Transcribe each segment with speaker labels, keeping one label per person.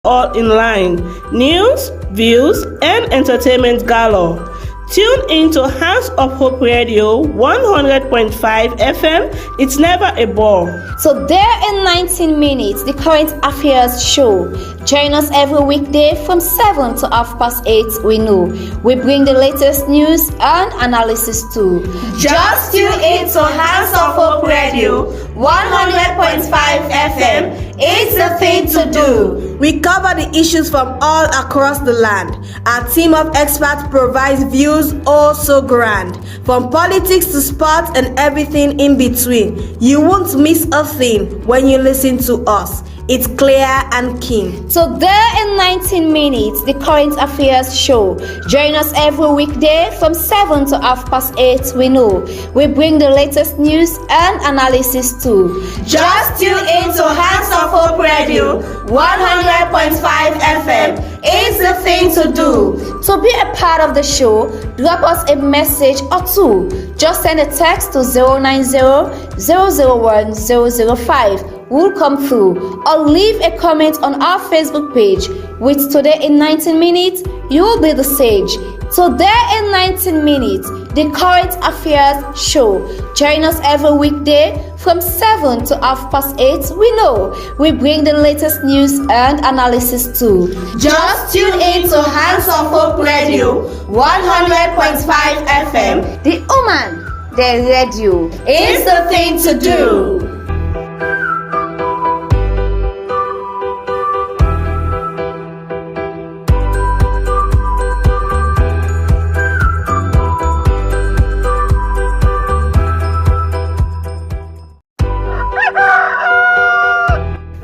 Speaker 1: all in line. News, views, and entertainment galore. Tune in to Hands of Hope Radio 100.5 FM. It's never a bore.
Speaker 2: So there in 19 minutes, the current affairs show. Join us every weekday from 7 to 8:30 we know. We bring the latest news and analysis too.
Speaker 3: Just tune in to Hands of Hope Radio 100.5 FM. It's the thing to do.
Speaker 4: We cover the issues from all across the land. Our team of experts provides views oh so grand. From politics to sports and everything in between. You won't miss a thing when you listen to us. It's clear and keen.
Speaker 2: So there in 19 minutes, the current affairs show. Join us every weekday from 7 to 8:30 we know. We bring the latest news and analysis too.
Speaker 3: Just tune in to Hands of Hope Radio 100.5 FM. It's the thing to do.
Speaker 2: To be a part of the show, drop us a message or two. Just send a text to 090-001-005. We'll come through, or leave a comment on our Facebook page. With Today in 19 Minutes, you will be the sage. So there in 19 minutes, the current affairs show. Join us every weekday from 7 to 8:30 we know. We bring the latest news and analysis too.
Speaker 3: Just tune in to Hands of Hope Radio 100.5 FM.
Speaker 2: The woman, the radio.
Speaker 3: It's the thing to do.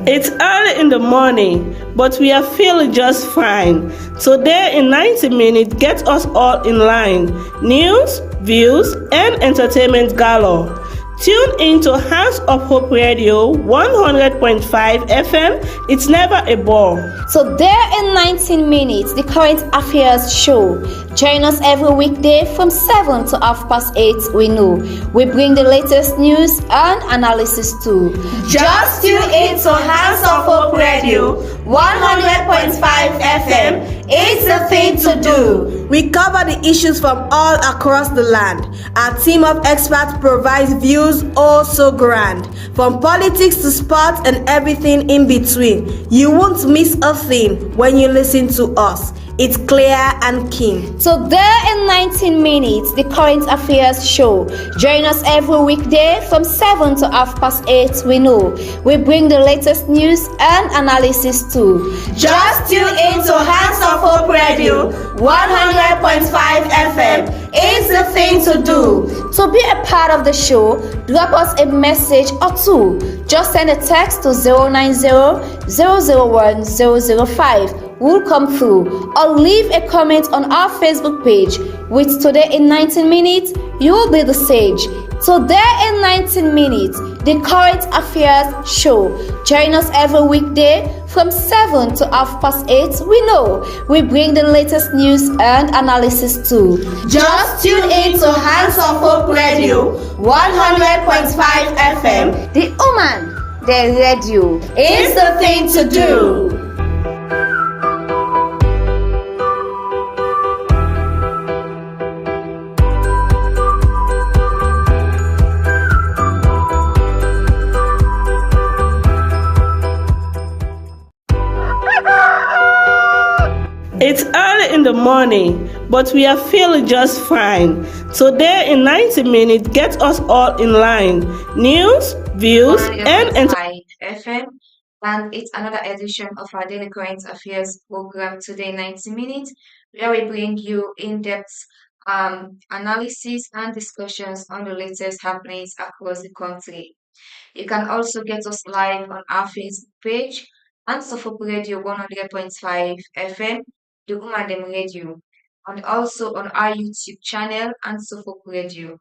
Speaker 1: It's early in the morning, but we are feeling just fine. Today in 90 minutes, get us all in line. News, views, and entertainment galore. Tune in to Hands of Hope Radio 100.5 FM. It's never a bore.
Speaker 2: So there in 19 minutes, the current affairs show. Join us every weekday from 7 to 8:30 we know. We bring the latest news and analysis too.
Speaker 3: Just tune in to Hands of Hope Radio 100.5 FM. It's the thing to do.
Speaker 4: We cover the issues from all across the land. Our team of experts provides views oh so grand. From politics to sports and everything in between. You won't miss a thing when you listen to us. It's clear and keen.
Speaker 2: So there in 19 minutes, the current affairs show. Join us every weekday from 7 to 8:30 we know. We bring the latest news and analysis too.
Speaker 3: Just tune in to Hands of Hope Radio 100.5 FM. It's the thing to do.
Speaker 2: To be a part of the show, drop us a message or two. Just send a text to 090-001-005. We'll come through, or leave a comment on our Facebook page. With Today in 19 minutes, you will be the sage. So there in 19 minutes, the current affairs show. Join us every weekday from 7 to 8:30 we know. We bring the latest news and analysis too.
Speaker 3: Just tune in to Hands of Hope Radio 100.5 FM.
Speaker 2: The woman, the radio.
Speaker 3: It's the thing to do.
Speaker 1: It's early in the morning, but we are feeling just fine. Today in 90 minutes, get us all in line. News, views, and entertainment.
Speaker 5: FM, and it's another edition of our daily current affairs program today, 90 minutes, where we bring you in-depth analysis and discussions on the latest happenings across the country. You can also get us live on our Facebook page, HandsofHope Radio 100.5 FM, the Umadem Radio, and also on our YouTube channel, HandsofHope Radio.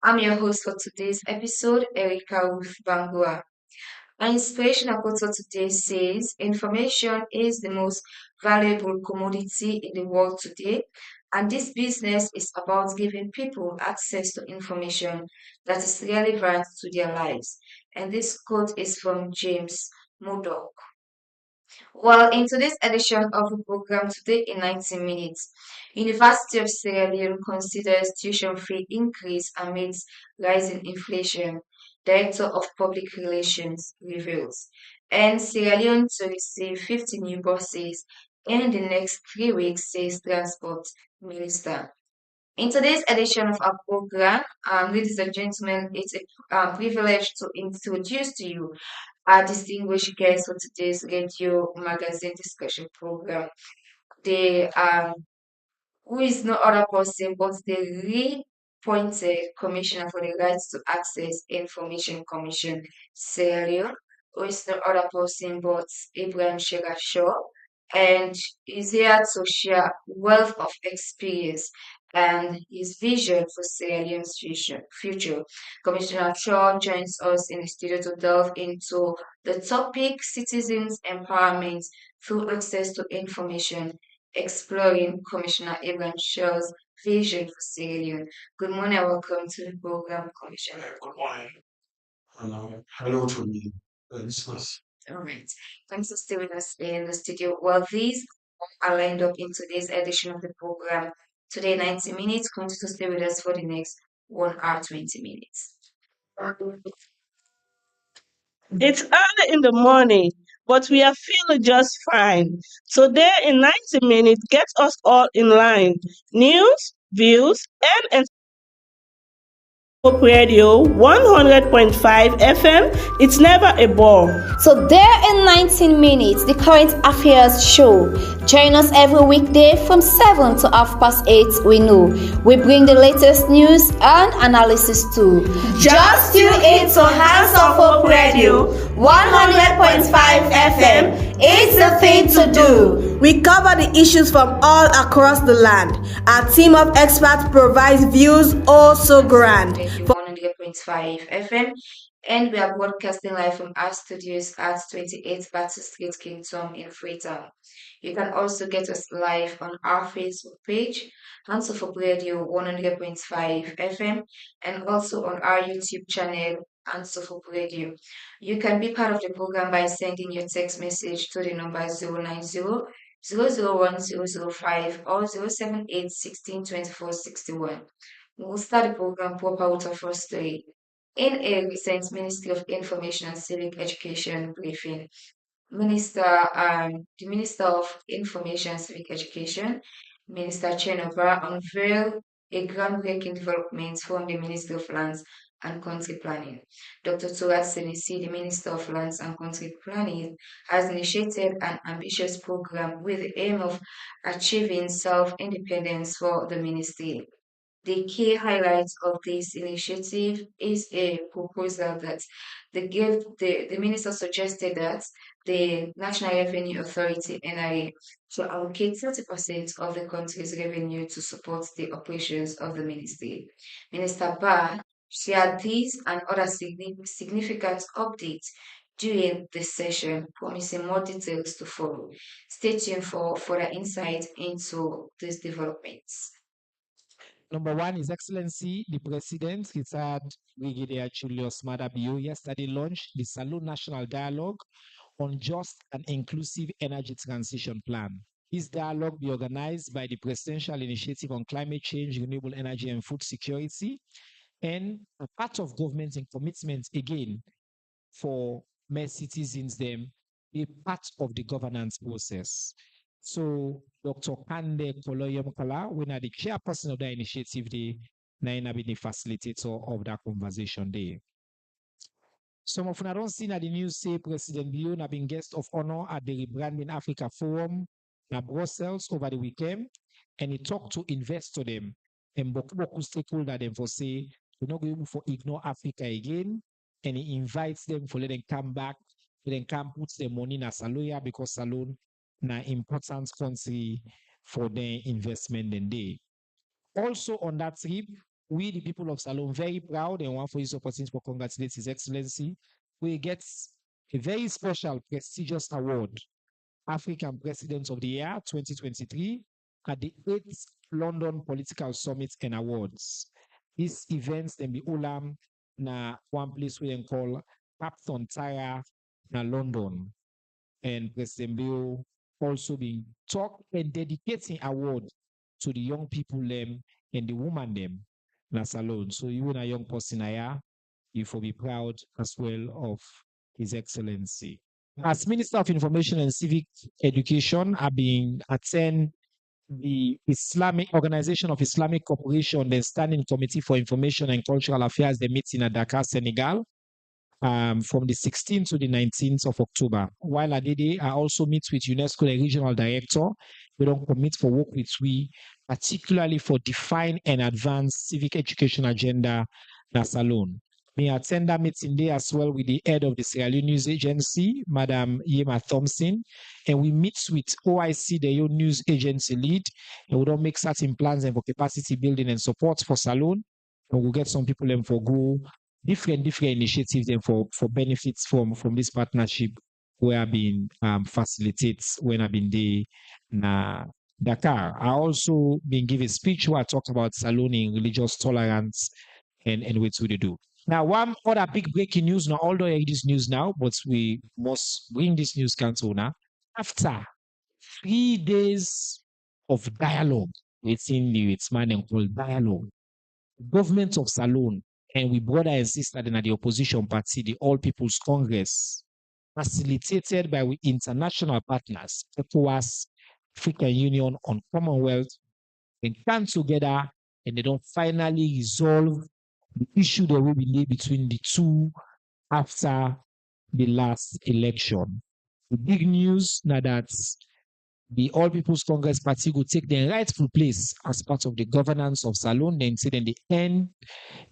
Speaker 5: I'm your host for today's episode, Erica Ruth Bangua. Our inspirational quote for today says, information is the most valuable commodity in the world today, and this business is about giving people access to information that is relevant to their lives. And this quote is from James Murdoch. Well, in today's edition of the program, today in 90 minutes, University of Sierra Leone considers tuition fee increase amidst rising inflation. Director of Public Relations reveals. And Sierra Leone to receive 50 new buses in the next 3 weeks, says Transport Minister. In today's edition of our program, ladies and gentlemen, it's a privilege to introduce to you our distinguished guest for today's radio magazine discussion program. They who is no other person but the reappointed Commissioner for the Rights to Access Information Commission, Sierra Leone, who is no other person but Ibrahim Shaw, and is here to share wealth of experience and his vision for Sierra Leone's future. Commissioner Shaw joins us in the studio to delve into the topic citizens empowerment through access to information, exploring Commissioner Ibrahim Shaw's vision for Sierra Leone. Good morning and welcome to the program, Commissioner.
Speaker 6: Good morning. Hello to the listeners.
Speaker 5: All right. Thanks for staying with us in the studio. Well, these are lined up in today's edition of the program. Today, 90 minutes. Continue to stay with us for the next 1 hour, 20 minutes.
Speaker 1: It's early in the morning, but we are feeling just fine. Today, in 90 minutes, get us all in line. News, views, and Hope Radio 100.5 FM. It's never a bore.
Speaker 2: So there in 19 minutes, the current affairs show. Join us every weekday from 7 to 8:30. We know we bring the latest news and analysis too.
Speaker 3: Just tune in to Hands of Hope Radio 100.5 FM. It's the thing to do.
Speaker 4: We cover the issues from all across the land. Our team of experts provides views so grand.
Speaker 5: 100.5 FM, and we are broadcasting live from our studios at 28 Battle Street, Kingdom in Freetown. You can also get us live on our Facebook page, Hands of Hope Radio 100.5 FM, and also on our YouTube channel, Hands of Hope Radio. You can be part of the program by sending your text message to the number 090 001 or 078 We'll start the program proper out of first story. In a recent Ministry of Information and Civic Education briefing, the Minister of Information and Civic Education, Minister Chenova, unveiled a groundbreaking development from the Ministry of Lands and Country Planning. Dr. Turat Senesi, the Minister of Lands and Country Planning, has initiated an ambitious program with the aim of achieving self-independence for the ministry. The key highlight of this initiative is a proposal that the minister suggested that the National Revenue Authority (NRA) should allocate 30% of the country's revenue to support the operations of the ministry. Minister Barr shared these and other significant updates during the session, promising more details to follow. Stay tuned for further insight into these developments.
Speaker 7: Number one, His Excellency, the President, retired Brigadier Julius Madabio, yesterday launched the Salon National Dialogue on Just and Inclusive Energy Transition Plan. This dialogue be organized by the Presidential Initiative on Climate Change, Renewable Energy and Food Security, and a part of government and commitment again for my citizens them, a part of the governance process. So Dr. Kande Koloyomkala, when are the chairperson of the initiative, the Naina be the facilitator of that conversation there. Some of you don't see that the news say President Leone have been guest of honor at the Rebranding Africa Forum in Brussels over the weekend, and he talked to investors them and boku stakeholder them for say we're not going to ignore Africa again, and he invites them for let them come back, let them come put their money in a Saloya because Salon na important country for their investment and they. Also on that trip, we the people of Salon very proud and want for this opportunity to congratulate His Excellency. We get a very special prestigious award, African President of the Year 2023 at the 8th London Political Summit and Awards. These events then be ulam na one place we can call Clapton Tara na London. and President Bill also been talk and dedicating award to the young people them and the woman them that's alone. So you and a young person here, you will be proud as well of His Excellency. As Minister of Information and Civic Education, I've been attend the Islamic Organization of Islamic Cooperation, the Standing Committee for Information and Cultural Affairs, the meeting at Dakar, Senegal, from the 16th to the 19th of October. While Adede, I also meet with UNESCO, the regional director. We don't commit for work with we, particularly for define and advance civic education agenda that's alone. Me attend that meeting there as well with the head of the Sierra Leone News Agency, Madam Yema Thompson, and we meet with OIC, the new news agency lead, and we don't make certain plans and for capacity building and support for Salone. And we'll get some people and for go different initiatives and for benefits from this partnership where I've been facilitates when I've been there in Dakar. I also been giving a speech where I talked about saloning religious tolerance and what we do. Now, one other big breaking news, now although it is news now, but we must bring this news council now. After 3 days of dialogue within the it's man and called dialogue, government of Salone and we brother and sister in the opposition party, the All People's Congress, facilitated by we international partners, ECOWAS, African Union on Commonwealth, and come together and they don't finally resolve the issue that will be laid between the two after the last election. The big news now that the All People's Congress Party will take their rightful place as part of the governance of Salone, then say then they end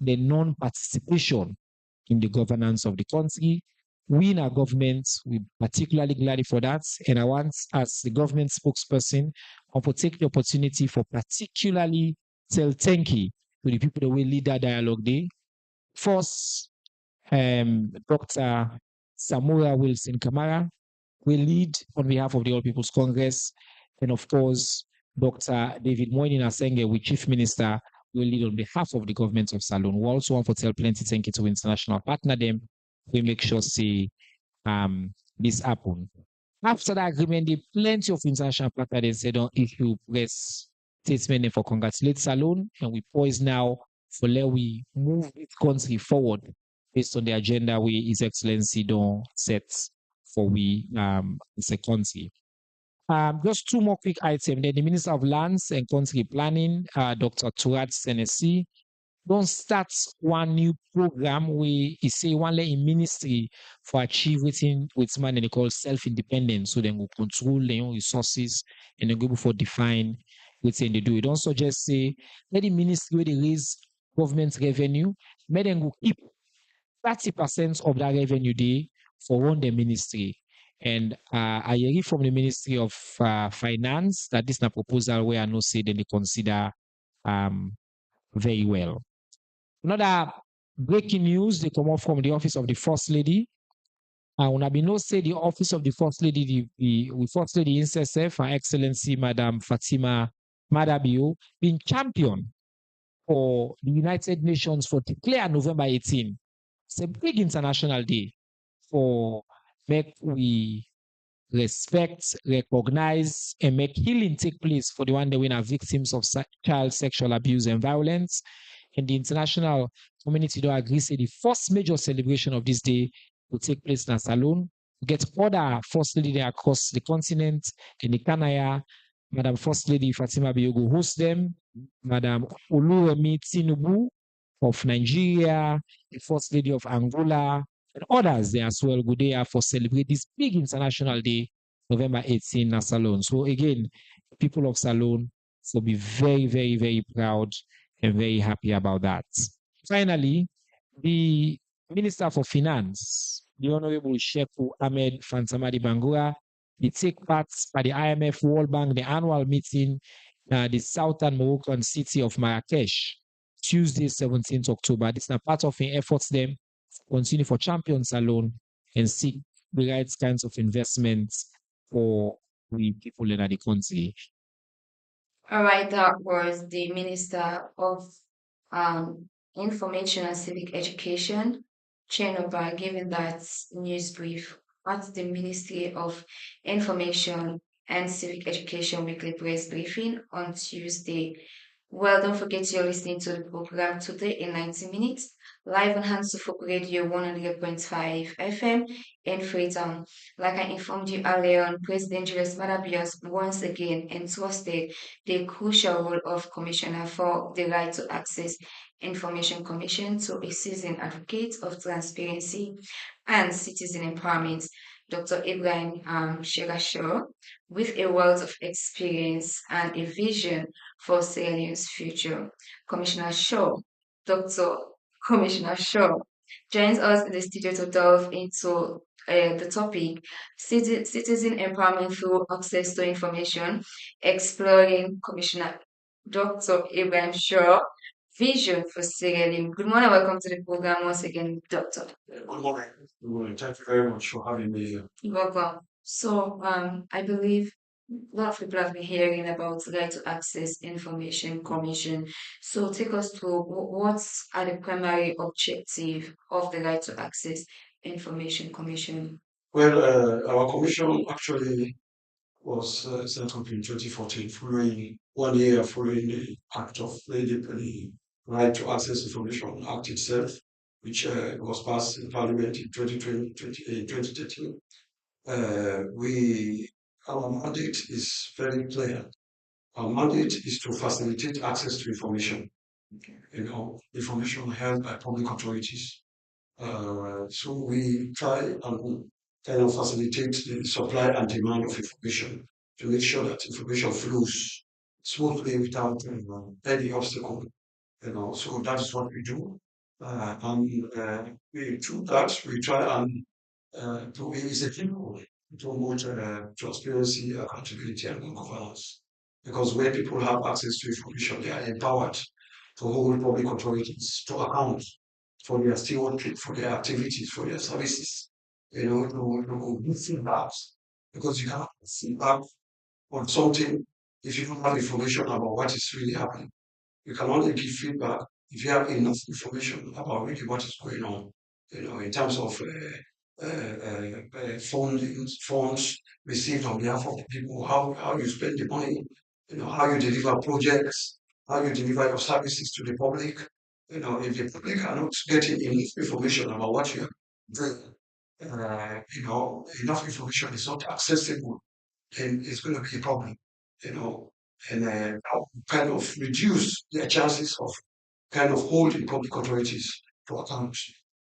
Speaker 7: the non-participation in the governance of the country. We in our government, we particularly glad for that. And I want, as the government spokesperson, I want to take the opportunity for particularly tell thank you to the people that will lead that dialogue day. First, Dr. Samura Wilson Kamara will lead on behalf of the All People's Congress. And of course, Dr. David Moyni Asenge, with Chief Minister, will lead on behalf of the government of Salone. We also want to tell plenty thank you to international partner them. We make sure see this happen. After the agreement, there plenty of international partners they said don't issue press statement for congratulate Salone, and we poise now for let we move this country forward based on the agenda we His Excellency don't set for we as a country. Just two more quick items. Then the Minister of Lands and Country Planning, Dr. Turat Senesi, don't start one new program we say one in ministry for achieving with man and they call self-independence. So then we control their own resources and then go for define within they do. It also just say let the ministry where they raise government revenue, let them go keep 30% of that revenue day for run the ministry. And I hear from the Ministry of Finance that this is a proposal where I know say that they consider very well. Another breaking news, they come up from the office of the First Lady. When I be no say the office of the First Lady, the First Lady in SSF, Her Excellency Madam Fatima Madabio, being champion for the United Nations for declare November 18. It's a big international day for make we respect, recognize, and make healing take place for the one that we are victims of child sexual abuse and violence. And the international community do agree say the first major celebration of this day will take place in Salone. We get other First Lady across the continent in the Kanaya. Madam First Lady Fatima Biogo host them. Madam Oluremi Tinubu of Nigeria, the First Lady of Angola, and others there as well go there for celebrate this big international day, November 18 in Salone. So again, people of Salone will be very, very, very proud and very happy about that. Finally, the Minister for Finance, the Honorable Sheku Ahmed Fantamadi Bangura, he take part at the IMF World Bank, the annual meeting, the southern Moroccan city of Marrakesh, Tuesday, 17th October. This is a part of the efforts them continue for Champion Salone and seek the right kinds of investments for the people in the country.
Speaker 5: All right, that was the Minister of Information and Civic Education, Chenova, giving that news brief. at the Ministry of Information and Civic Education weekly press briefing on Tuesday. Well, don't forget you're listening to the program today in 90 minutes, live on HandsofHope Radio 100.5 FM in Freetown. Like I informed you earlier on, President Julius Madabios once again entrusted the crucial role of Commissioner for the Right to Access Information Commission to a seasoned advocate of transparency and citizen empowerment, Dr. Ibrahim Shegasho, with a wealth of experience and a vision for Sierra Leone's future. Commissioner Shaw, Dr. Commissioner Shaw, joins us in the studio to delve into the topic citizen empowerment through access to information, exploring Commissioner Dr. Ibrahim Shaw vision for Sierra Leone. Good morning, welcome to the program once again, Doctor.
Speaker 6: Good morning. Good morning. Thank you very much for having me here.
Speaker 5: You're welcome. So, I believe a lot of people have been hearing about the right to access information commission. So, take us through what are the primary objective of the right to access information commission?
Speaker 6: Well, our commission actually was set up in 2014, following 1 year following the act of the Right to Access Information Act itself, which was passed in Parliament in 2013. Our mandate is very clear. Our mandate is to facilitate access to information, information held by public authorities. So we try and kind of facilitate the supply and demand of information to make sure that information flows smoothly without any obstacle. So that is what we do. We do that. We try and to is a tool to promote transparency, accountability, and good governance. Because when people have access to information, they are empowered to hold public authorities to account for their stewardship, for their activities, for their services. To give feedback. Because you cannot give feedback on something if you don't have information about what is really happening. You can only give feedback if you have enough information about really what is going on, in terms of funds received on behalf of the people, how you spend the money, how you deliver projects, how you deliver your services to the public. If the public are not getting enough information about what you are doing, enough information is not accessible, then it's going to be a problem, you know, and kind of reduce their chances of kind of holding public authorities to account.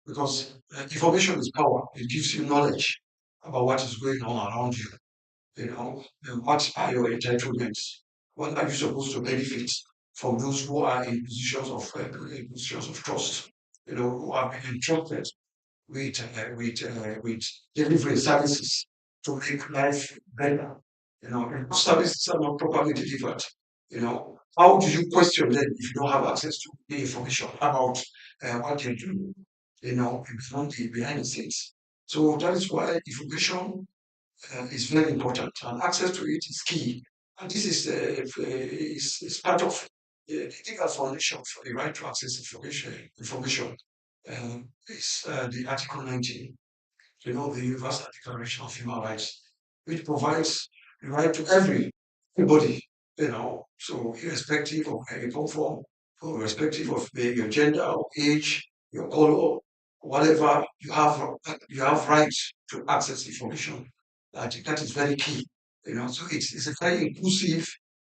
Speaker 6: Because information is power. It gives you knowledge about what is going on around you. And what are your entitlements? What are you supposed to benefit from those who are in positions of trust? Who have been entrusted with delivering services to make life better. If services are not properly delivered, how do you question them if you don't have access to the information about what they do, behind the scenes? So that is why information is very important, and access to it is key. And this is part of the legal foundation for the right to access information is the Article 19, the Universal Declaration of Human Rights, which provides the right to everybody, so irrespective of where you come from, or irrespective of your gender or age, your color, whatever, you have rights to access information. I think that is very key. So it's a very inclusive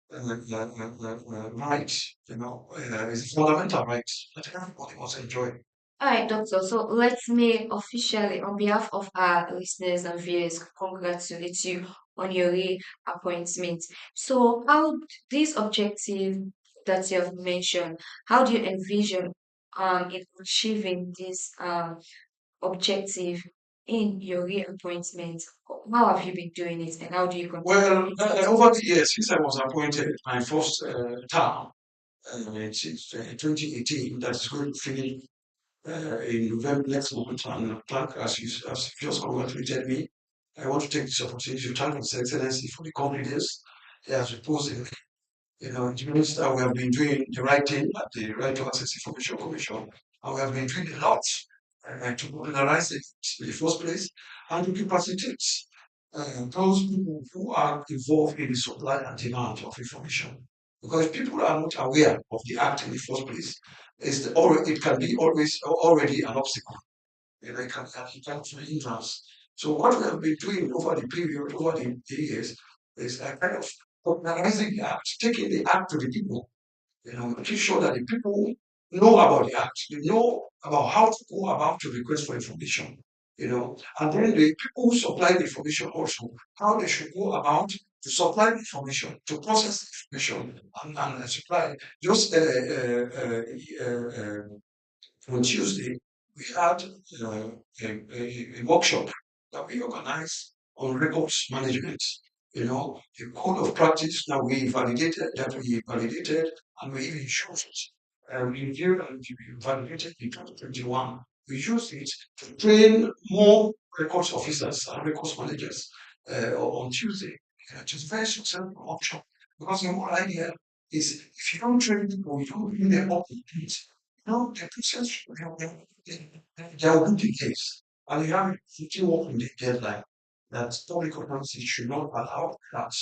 Speaker 6: right, it's a fundamental right that everybody must enjoy.
Speaker 5: All right, Doctor. So let me officially, on behalf of our listeners and viewers, congratulate you on your reappointment. So, how this objective that you have mentioned, how do you envision in achieving this objective in your reappointment? How have you been doing it, and how do you
Speaker 6: Well,
Speaker 5: continue it?
Speaker 6: over the years, since I was appointed my first term, since 2018, that's going to finish in November next month, and thank as you just congratulated me. I want to take this opportunity to thank His Excellency for the confidence he has reposed in me. It means that we have been doing the right thing at the Right to Access Information Commission, and we have been doing a lot to popularize it in the first place and to capacitate those people who are involved in the supply and demand of information. Because people are not aware of the act in the first place, it can be always already an obstacle. It can be an hindrance. So what we have been doing over the period, over the years, is a kind of popularizing the act, taking the act to the people, making sure that the people know about the act, they know about how to go about to request for information, and then the people who supply the information also, how they should go about to supply the information, to process the information and supply. Just on Tuesday, we had a workshop that we organized on records management. The code of practice that we validated and we even used it. We reviewed and we validated in 2021. We used it to train more records officers and records managers on Tuesday. It was a very successful workshop because the whole idea is if you don't train people, you don't bring them up to speed. The process, there will be delays, and you have a 15 working day deadline that public authorities should not allow that.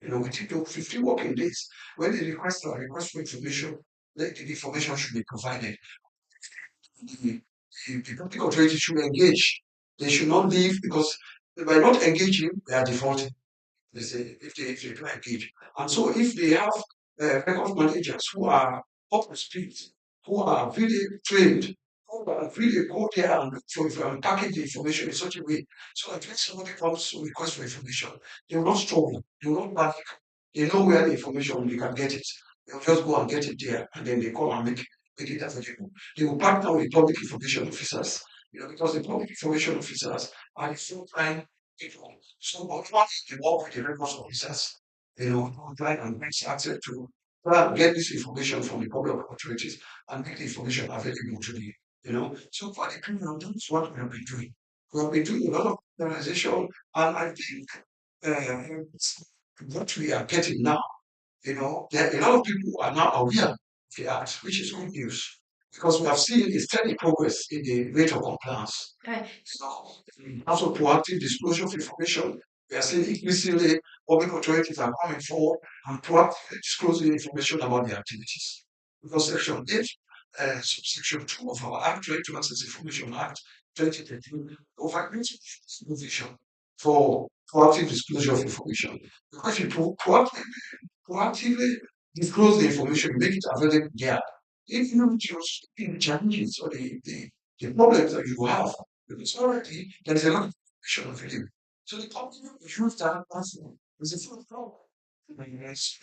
Speaker 6: Within the 15 working days, when they request for information, the information should be provided. The public authorities should engage. They should not leave because by not engaging, they are defaulting. They say if they do engage. And so if they have record managers who are up to speed, who are really trained, who are really go there and look and package the information in such a way so that when somebody comes to request for information, they will not struggle, they will not panic. They know where the information they can get it. They'll just go and get it there and then they come and make it available. They will partner with public information officers, because the public information officers are the frontline people. So, but one is to work with the records officers, to try and get access to try and get this information from the public authorities and make the information available to So for the criminal, that's what we have been doing. We have been doing a lot of organization, and I think what we are getting now, there a lot of people are now aware of the act, which is good news. Because we have seen a steady progress in the rate of compliance.
Speaker 5: Right.
Speaker 6: In terms of proactive disclosure of information, we are seeing increasingly public authorities are coming forward and proactively disclosing information about their activities. Because Section 8, Subsection 2 of our Act, Right to Access Information Act 2013, provides provision for proactive disclosure of information. Because you proactively disclose the information, you make it available there. If you reduce the challenges or the problems that you have, because already there is a lot of information available. So the company will use that as a full problem. Yes,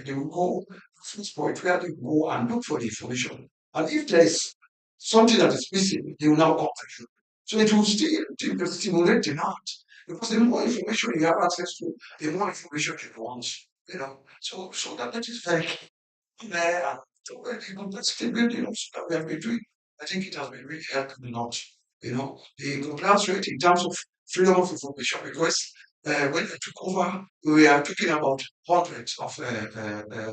Speaker 6: they will go to first point where they go and look for the information. And if there is something that is missing, they will now contact you. So it will still stimulate demand. Because the more information you have access to, the more information you want. So that is very there and that's the building that we have been doing. I think it has been really helping a lot. The compliance rate in terms of freedom of information requests, when I took over, we are talking about hundreds of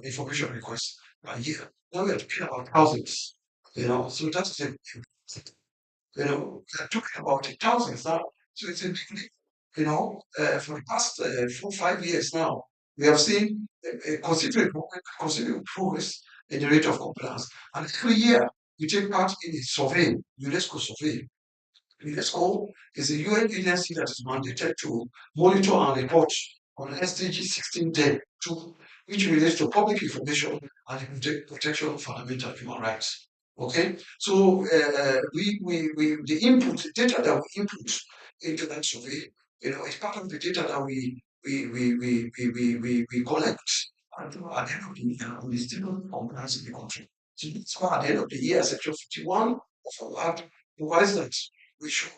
Speaker 6: information requests a year. Now we are talking about thousands. So that's the we are talking about thousands now. So it's a big leap. For the past 4 5 years now, we have seen a considerable progress in the rate of compliance. And every year we take part in a survey, UNESCO survey. UNESCO is a UN agency that is mandated to monitor and report on SDG 1610, which relates to public information and the protection of fundamental human rights. Okay, so the input, the data that we input into that survey, is part of the data that we collect at the end of the year on the state of compliance in the country. So that's why at the end of the year, Section 51 of our Act provides that we should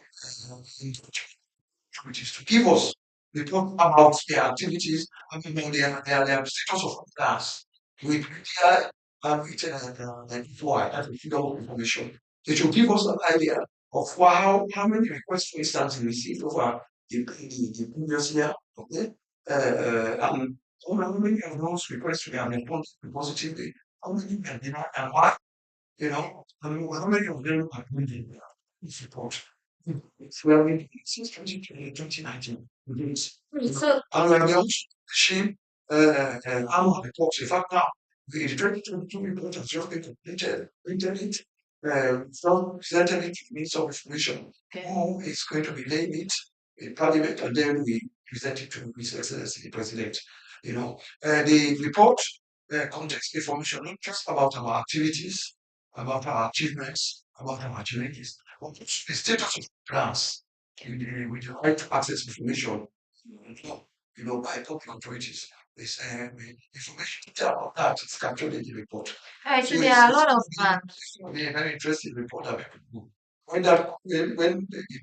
Speaker 6: which is to give us report about their activities and about their status of compliance with media and with FOI, that's the freedom of information. They should give us an idea of how many requests, for instance, we received over the previous year, okay? And how many of those requests we have responded positively, how many we have denied and why, and how many of them are needed. this report. It's where we since 2019.
Speaker 5: So,
Speaker 6: And we have also seen annual reports. In fact, now the 2022 report has just been completed, printed it, presented it to the Minister of Information, who is going to be laying it in Parliament, and then we present it to His Excellency the President. The report contains information not just about our activities, about our achievements, about our challenges, but also the status of plans with the right to access information, by public authorities. This information about that is captured in the report.
Speaker 5: alright,
Speaker 6: So
Speaker 5: so there are a lot of
Speaker 6: it's going to be a very interesting report that people do. When the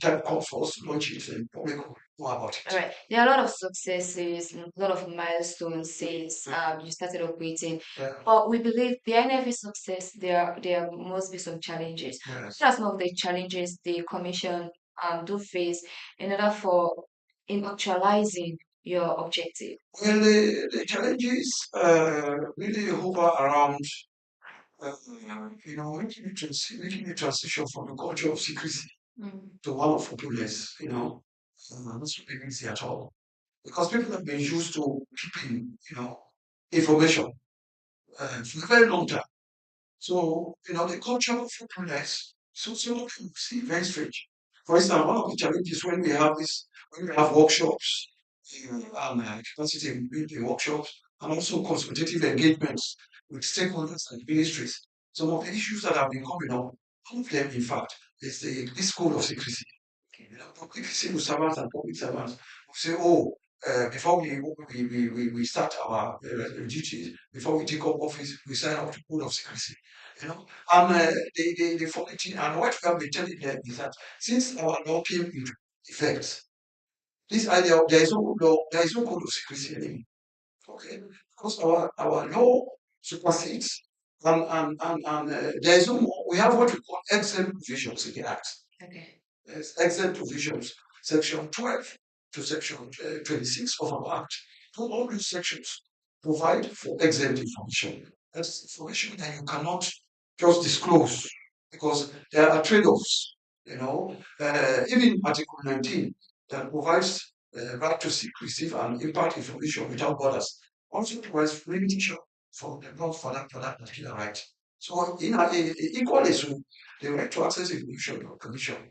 Speaker 6: time comes for us to launch it, then public will know about it.
Speaker 5: Alright, there are a lot of successes, a lot of milestones since you started operating.
Speaker 6: Yeah.
Speaker 5: But we believe behind every success, there must be some challenges.
Speaker 6: Yes.
Speaker 5: What are some of the challenges the commission do face in order for in actualizing your objective?
Speaker 6: Well, the challenges really hover around, making the transition from a culture of secrecy to one of openness. That's not easy at all because people have been used to keeping, information for a very long time. So, the culture of openness, some of them see very strange. For instance, one of the challenges when we have workshops, and capacity building workshops, and also consultative engagements with stakeholders and ministries. Some of the issues that have been coming up, one of them, in fact, is this code of secrecy. Public civil servants and public servants will say, "Oh, before we start our duties, before we take up office, we sign up to code of secrecy." And the funny thing, and what we have been telling them is that since our law came into effect, this idea of there is no law, there is no code of secrecy anymore. Okay, because our law supersedes, and there is no more. We have what we call exempt provisions in the Act.
Speaker 5: Okay.
Speaker 6: There's exempt provisions, section 12 to section 26 of our Act. So all these sections provide for exempt information. That's information that you cannot just disclose because there are trade-offs. Even Article 19 that provides right to seek, receive, and impart information without borders also provides limitation for the law for that particular right. So, equally so, the right to access information or commission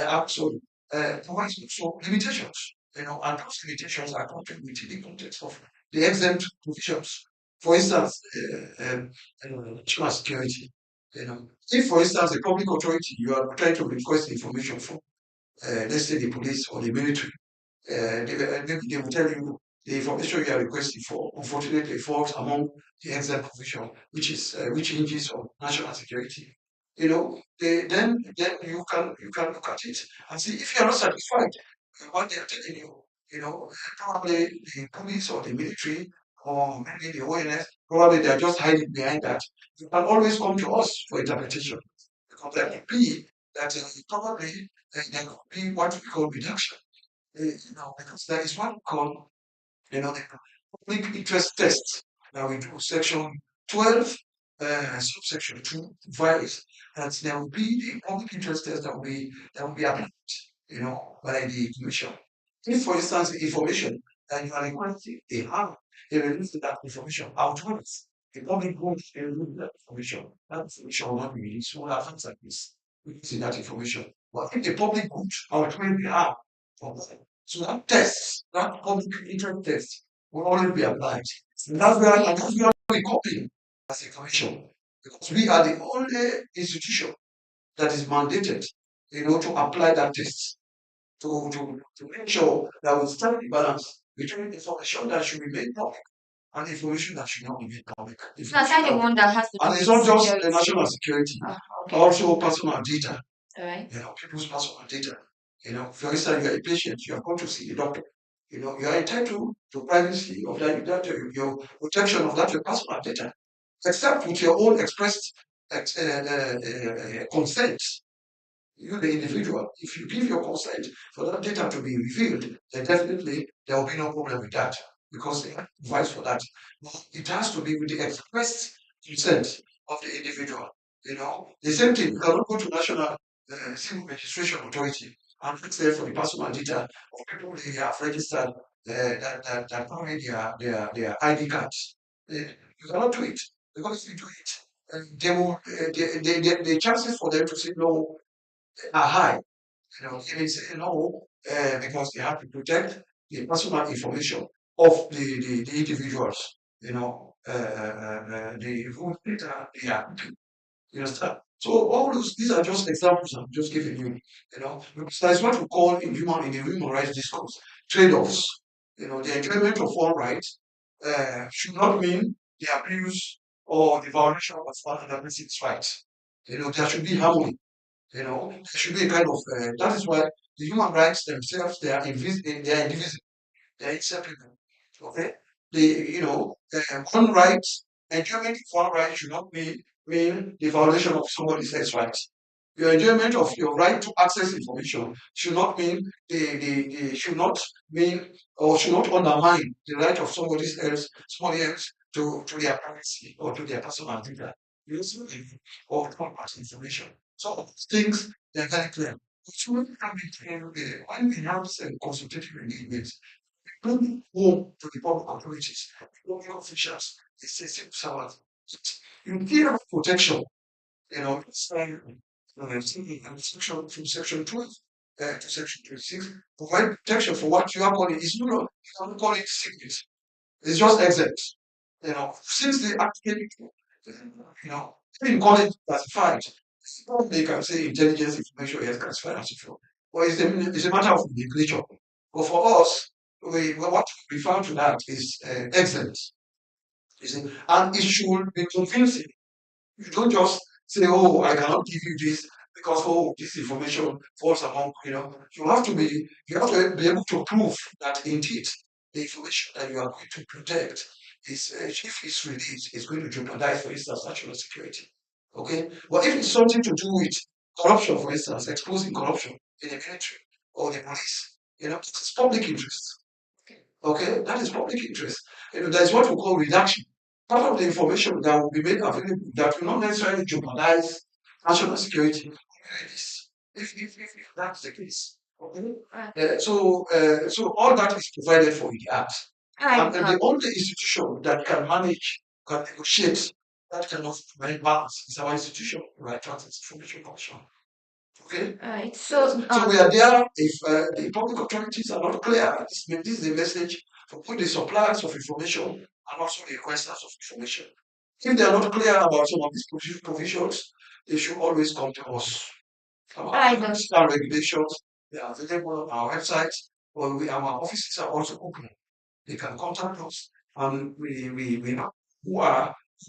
Speaker 6: also provides also limitations. And those limitations are contained within the context of the exempt provisions. For instance, national security. If, for instance, a public authority you are trying to request information from, let's say the police or the military, they will tell you the information you are requesting for unfortunately falls among the exempt provision, which hinges on national security. Then you can look at it and see if you are not satisfied with what they are telling you. Probably the police or the military or maybe the ONS, probably they are just hiding behind that. You can always come to us for interpretation because there could be that probably there could be what we call reduction. Because there is what we call, the public interest test. Now we do section 12, subsection 2 provides that there will be the public interest test that will be applied, by the commission. If, for instance, the information that you are requesting, they release that information outwards. The public won't release that information. That information will not be released. So we'll have things like this. We see that information. But if the public good, ultimately have, so that test, that public interest test, will only be applied. And that's where we copy as a commission. Because we are the only institution that is mandated, to apply that test to make sure that we stand the balance between information that should be made public and information that should not be made public.
Speaker 5: So aside the one that has to do
Speaker 6: And
Speaker 5: with
Speaker 6: it's not just the
Speaker 5: security.
Speaker 6: national security,
Speaker 5: Okay.
Speaker 6: also personal data,
Speaker 5: Alright.
Speaker 6: people's personal data. For instance, you are a patient, you are going to see the doctor. You are entitled to privacy of that your protection of that your personal data, except with your own expressed consent. You, the individual, if you give your consent for that data to be revealed, then definitely there will be no problem with that because they provides for that. But it has to be with the expressed consent of the individual. The same thing, you cannot go to national civil registration authority and ask them for the personal data of people they have registered that carry their ID cards. You cannot do it because if you do it, they will the chances for them to say no are high. They say no because they have to protect the personal information of the individuals. The who they are. You understand? So all those these are just examples I'm just giving you. Because that's what we call in the human rights discourse trade-offs. The enjoyment of one right should not mean the abuse or the violation of another person's rights. There should be harmony. There should be a kind of that is why the human rights themselves they are indivisible. They're inseparable. Okay? One right, enjoyment of one right should not mean the violation of somebody else's rights. Your enjoyment of your right to access information should not mean should not mean or should not undermine the right of somebody else to their privacy or to their personal data. Use or third-party information. So these things they're very clear. When we have consultative engagement, bring home to the public authorities, government officials, the civil servants. You give protection, it's section from section 12 to section 26, provide protection for what you are calling is you cannot call it secret. It's just exempt. Since they actually, even call it classified, they can say intelligence information is classified as well. But it's a matter of nomenclature. But for us, what we refer to that is exempt. You see, and it should be convincing. You don't just say, "Oh, I cannot give you this because this information falls among." You have to be able to prove that indeed the information that you are going to protect is, if it's released, is going to jeopardize, for instance, national security. Okay, but if it's something to do with corruption, for instance, exposing corruption in the military or the police, it's public interest. Okay, that is public interest. There's what we call redaction. Part of the information that will be made available that will not necessarily jeopardize national security. If that's the case. Okay. So all that is provided for in the Act. And the only institution that can negotiate that kind of balance is our institution, right? Access Information Commission. Okay. So we are there if the public authorities are not clear. This is the message for both the suppliers of information and also the requesters of information. If they are not clear about some of these provisions, they should always come to us. Our policies and regulations, they are available on our website, or our offices are also open. They can contact us, and we know who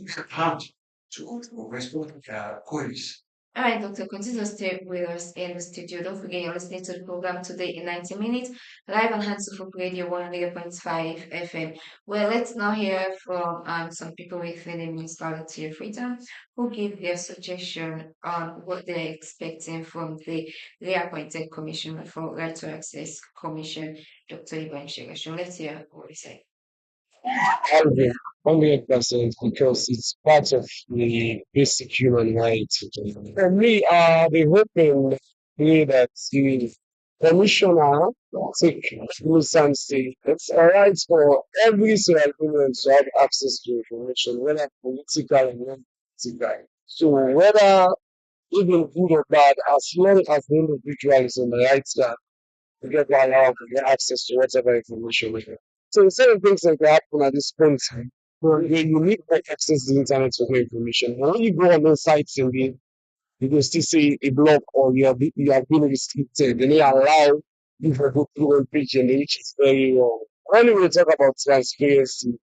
Speaker 6: we have hand to respond to their queries.
Speaker 5: All right, Doctor, continue to stay with us in the studio. Don't forget you're listening to the program today in 90 minutes, live on HandsofHope Radio 100.5 FM. Well, let's now hear from some people within the municipality of Freetown who give their suggestion on what they're expecting from the reappointed Commissioner for Right to Access Commission, Dr. Ibrahim Shegasho. Let's hear what he said.
Speaker 8: 100% because it's part of the basic human rights. For me, the hoping way that the commissioner take rules and say it's a right for every civilian to have access to information, whether political or non-political. So whether even good or bad, as long as the individual is on the right track, to get allowed to get access to whatever information we have. So instead of things like that happen at this point, where you need to access the internet for more information. And when you go on those sites and you can still see a blog or you have been restricted, and they allow you to go through one page and which is very wrong. When we talk about transparency,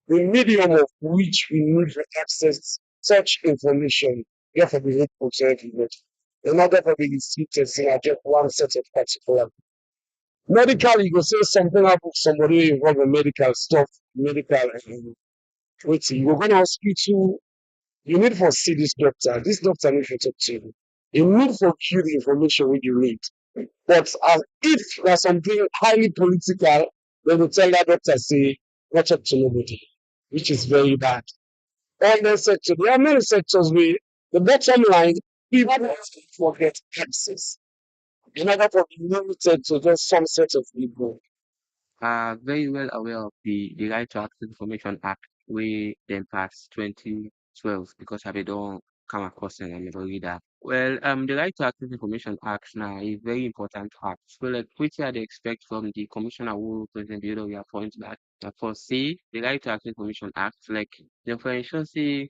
Speaker 8: the medium of which we need to access such information, therefore be helpful to everybody. In order for the restricted, say, just one set of particular. Medically, you go say something about somebody involved in medical stuff, medical waiting. You go to hospital, you need for see this doctor. This doctor needs to talk to you. You need for you the information when you need. But if there's something highly political, they will tell that doctor, say, watch out to nobody, which is very bad. All the sectors, there are many sectors where the bottom line People often forget access in order for be limited to just some set of people. Are very well aware of the Right to Access Information Act wey dem pass 2012 because I bin don come across am and I don read am. Well, the Right to Access Information Act na a very important act. So like wetin I dey expect from the commissioner wey President Buhari appoint back na for say the Right to Access Information Act like dem for ensure say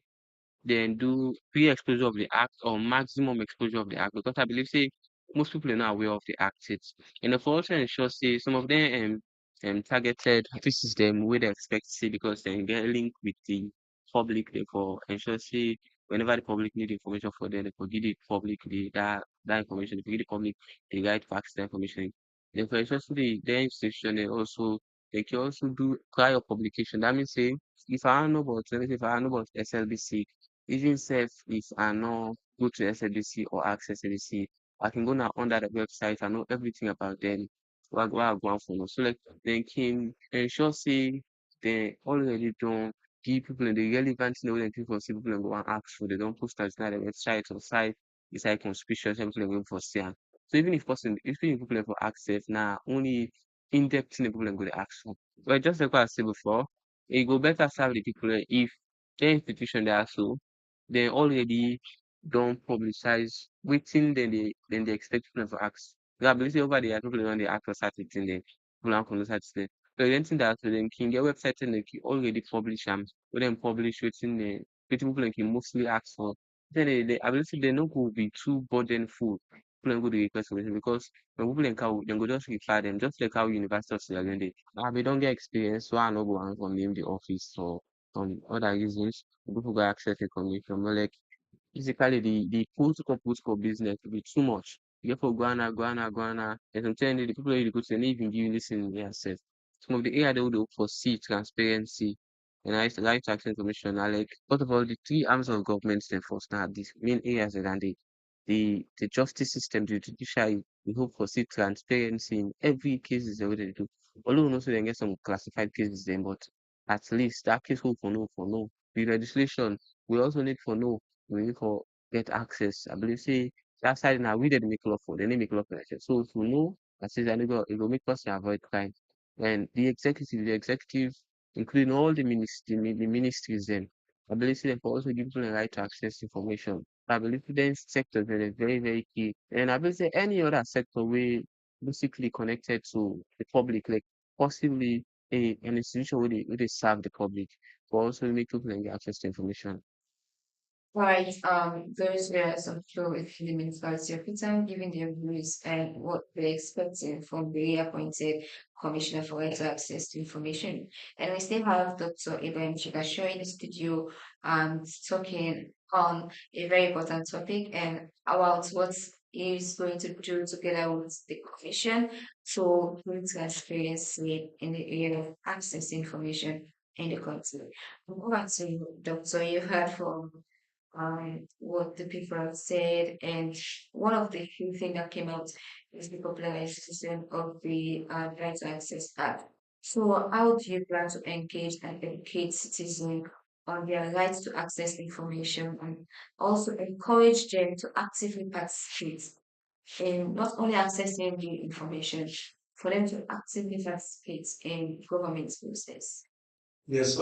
Speaker 8: then do pre-exposure of the act or maximum exposure of the act because I believe say most people are not aware of the act it's and for also ensure say some of them targeted this is them way they expect to see because they get linked with the public therefore ensure say whenever the public need information for them they can give the public that information they give the public the right to access the information then for ensure say the institution they can also do prior publication that means say if I know about let me say if I know about SLBC even sef if I no go to SABC or access SABC, I can go now under the website and know everything about them. What I go on for now. So like they can ensure say they already don't give people the relevant thing wey people see people go and ask for. They don't post as na the website or site it's like conspicuous people go for see am. So even if person if people for access now only in-depth thing people go dey ask for. But just like what I said before, it go better serve the people if the institution they are so they already don't publicize wetin dem dey expect people to ask. Yeah, believe say over there people don dey ask for certain thing dem people don know certain thing. So anything that so dem can get website and they can already publish am wey dem publish wetin people dem can mostly ask for. Then they I believe say they no go be too burdenful. People dem go dey request for because when people dem go just refer them just like how university of Sierra Leone dey. We don't get experience so I no go wan from name the office or other reasons people go access information but like physically the protocol business will be too much. You get for Ghana, and I'm telling you, the people that you go to, they no even give you listen yourself. Some of the area they would look for see transparency and right to access information are like first of all the three arms of government then first now these main areas and the justice system, the judiciary, we hope for see transparency in every cases that they do. Although we also then get some classified cases then, but at least that case will for no. The legislation we also need for no we need for get access. I believe say that side now we did make law for, they didn't make law for that. So if we know that says it will make us avoid crime. And the executive, including all the ministries then, I believe say they can also give people the right to access information. I believe then sectors that are very, very key. And I believe say any other sector we basically connected to the public, like possibly an institution where they serve the public, but also make people get access to information.
Speaker 5: Right, those were some flow with the municipality of Freetown giving their views and what they're expecting from the appointed Commissioner for Right to Access to Information. And we still have Dr. Ibrahim Chigasho in the studio talking on a very important topic and about what he's going to do together with the Commission to bring transparency in the area of access to information in the country. Over to you, Doctor. You heard from what the people have said. And one of the few things that came out is the popularization of the Right to Access Act. So, how do you plan to engage and educate citizens on their right to access information and also encourage them to actively participate in not only accessing the information, for them to actively participate in government process?
Speaker 6: Yes,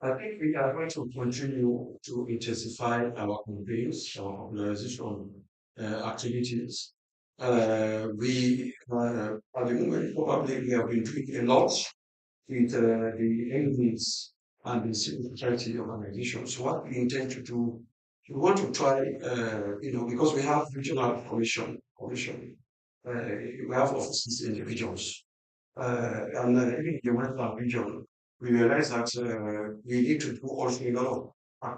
Speaker 6: I think we are going to continue to intensify our campaigns, our popularization activities. At the moment, probably we have been doing a lot with the NGOs and the civil society organizations. What we intend to do, we want to try, because we have regional commission, we have offices in the regions. And even in the Western region, we realize that we need to do also a lot of,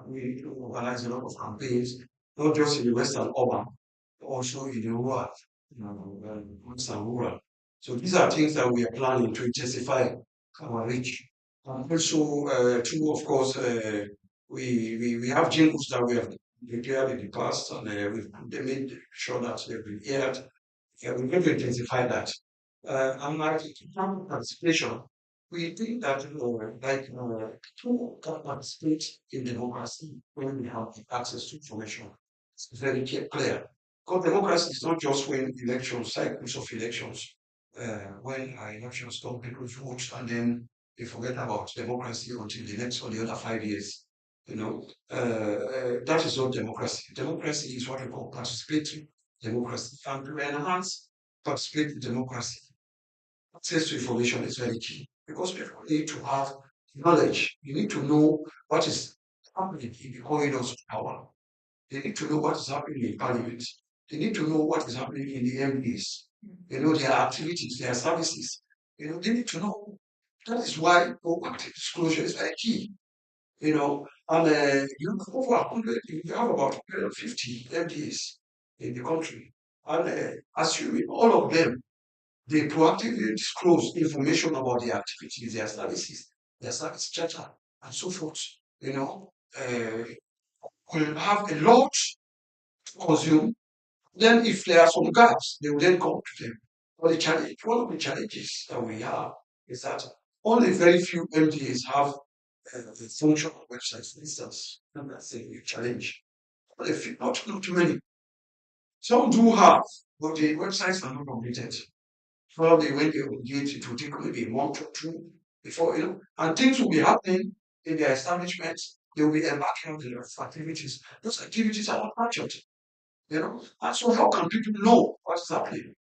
Speaker 6: we need to organize a lot of campaigns, not just in the Western urban, but also in the rural, Western rural. So these are things that we are planning to intensify our reach. And also, too, of course, we have jingles that we have declared in the past, and they made sure that they've been aired. Yeah, we're going to intensify that. And like in terms of participation, we think that people can participate in democracy when we have access to information. It's very clear. Because democracy is not just when elections, cycles of elections, when elections come, people vote and then they forget about democracy until the next or the other 5 years. That is not democracy. Democracy is what we call participatory democracy. And to enhance participatory democracy, access to information is very key because people need to have knowledge. You need to know what is happening in the corridors of power. They need to know what is happening in parliament. They need to know what is happening in the MPs. Their activities, their services. They need to know. That is why proactive disclosure is very key. And you have over 100, you have about 150 MPs in the country. And assuming all of them, they proactively disclose information about their activities, their services, their service charter, and so forth, uh, will have a lot to consume. Then, if there are some gaps, they will then come to them. But one of the challenges that we have is that only very few MDAs have the functional websites, for instance. And that's a new challenge. But a few, not too many. Some do have, but the websites are not completed. Probably when they engage, it will take maybe a month or two before, and things will be happening in their establishment. They will be embarking on their activities. Those activities are not captured, And so how can people know what's happening?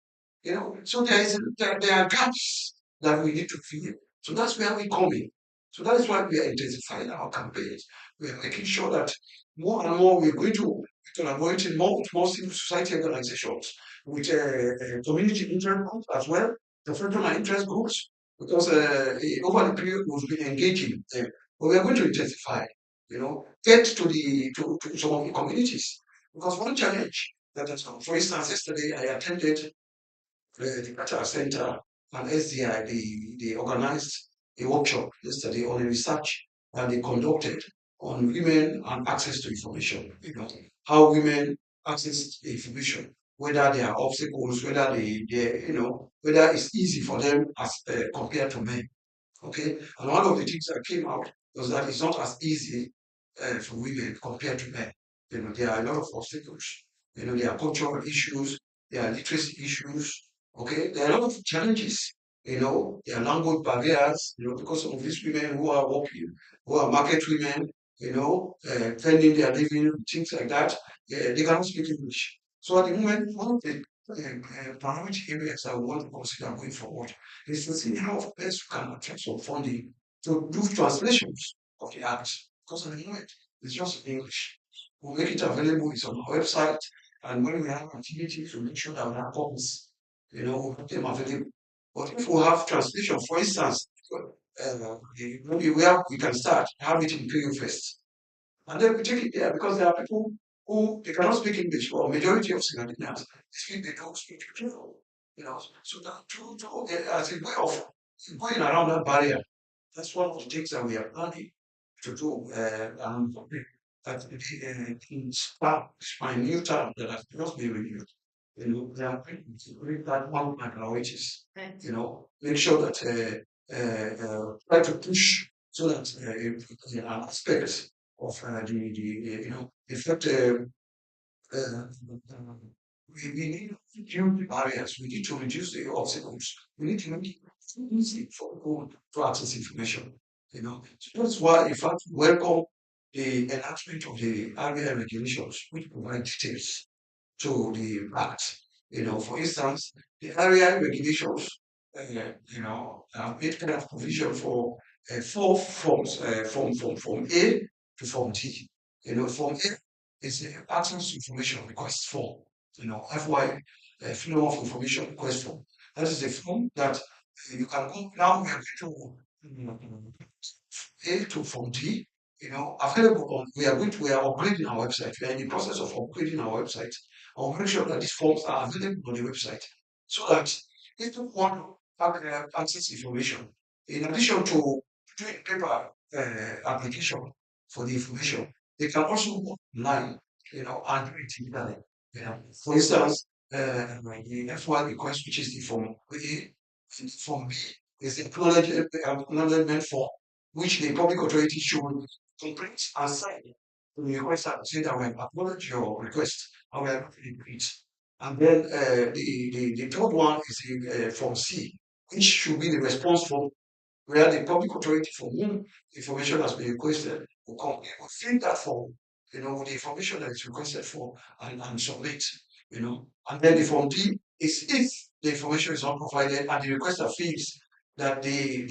Speaker 6: So there are gaps that we need to fill. So that's where we come in. So that is why we are intensifying our campaigns. We are making sure that more and more we're going to be collaborating more with more civil society organizations, with community interest groups as well, professional interest groups, because over the period we've been engaging them. But we are going to intensify, get to some of the communities. Because one challenge that has come, for instance, yesterday I attended the Qatar Center and SDI, they organized a workshop yesterday on a research that they conducted on women and access to information. How women access information, whether there are obstacles, whether whether it's easy for them as compared to men. Okay, and one of the things that came out was that it's not as easy for women compared to men. There are a lot of obstacles. There are cultural issues, there are literacy issues. Okay, there are a lot of challenges. There are language barriers. Because of these women who are working, who are market women. Finding their living, things like that. They cannot speak English. So at the moment, one of the priority areas that we want to consider going forward is to see how best we can attract some funding to do translations of the act. Because at the moment, it's just in English. We'll make it available, it's on our website, and when we have activities, we'll make sure that we have copies, we'll make them available. But if we have translation, for instance, maybe where we can start, have it in Creole first. And then we take it there because there are people who they cannot speak English, or majority of Singaporeans they don't speak Creole. So that as a way of going around that barrier, that's one of the things that we are planning to do. And that in start my new term that has just been renewed. They are trying to read that one priorities. Make sure that try to push so that an aspect of the effect. uh, we need to reduce the barriers. We need to reduce the obstacles. We need to make it easy for people to access information. So that's why, in fact, we welcome the enactment of the area regulations, which provide details to the act. For instance, the area regulations, made kind of provision for four forms, from A to Form D. Form A is the access to information request form. FY, freedom of information request form. That is the form that you can go now. We are going to A to Form D, available on, we are upgrading our website. We are in the process of upgrading our website. I'll make sure that these forms are available on the website so that if people want to access information, in addition to doing paper application for the information, they can also go online, and do it digitally. For instance, the FY request, which is the Form A, and Form B is the acknowledgement form which the public authority should complete and sign the requester say that we have acknowledged your request and we are going to do it. And then the third one is the Form C, which should be the response form where the public authority from whom information has been requested will come in, will fill that form, with the information that is requested for and submit, And then the Form D is if the information is not provided and the requester feels that they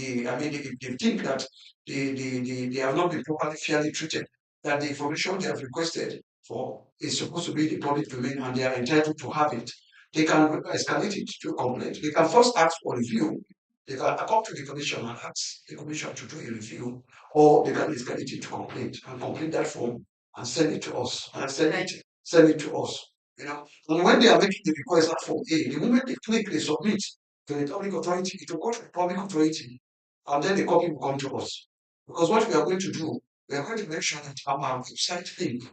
Speaker 6: think that they have not been properly fairly treated, that the information they have requested for is supposed to be the public domain and they are entitled to have it, they can escalate it to a complaint. They can first ask for review. They can come to the commission and ask the commission to do a review, or they can escalate it to complaint and complete that form and send it to us. And send it to us. And when they are making the request at Form A, the moment they click, they submit to the public authority, it will go to the public authority, and then the copy will come to us. Because what we are going to do, we are going to make sure that our website link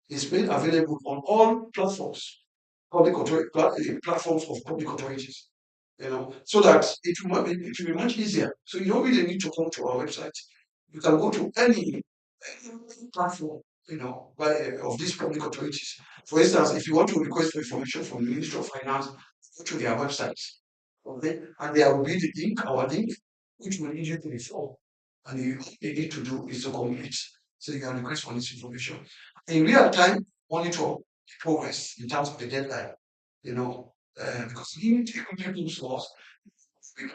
Speaker 6: is made available on all platforms, platforms of public authorities, so that it will be much easier. So you don't really need to come to our website. You can go to any platform, of these public authorities. For instance, if you want to request for information from the Ministry of Finance, go to their website. Okay, and there will be the link, our link, which will lead you to the form. And all you need to do is to complete. So you can request for this information. In real time, monitor the progress in terms of the deadline. Because we need to contribute to us, we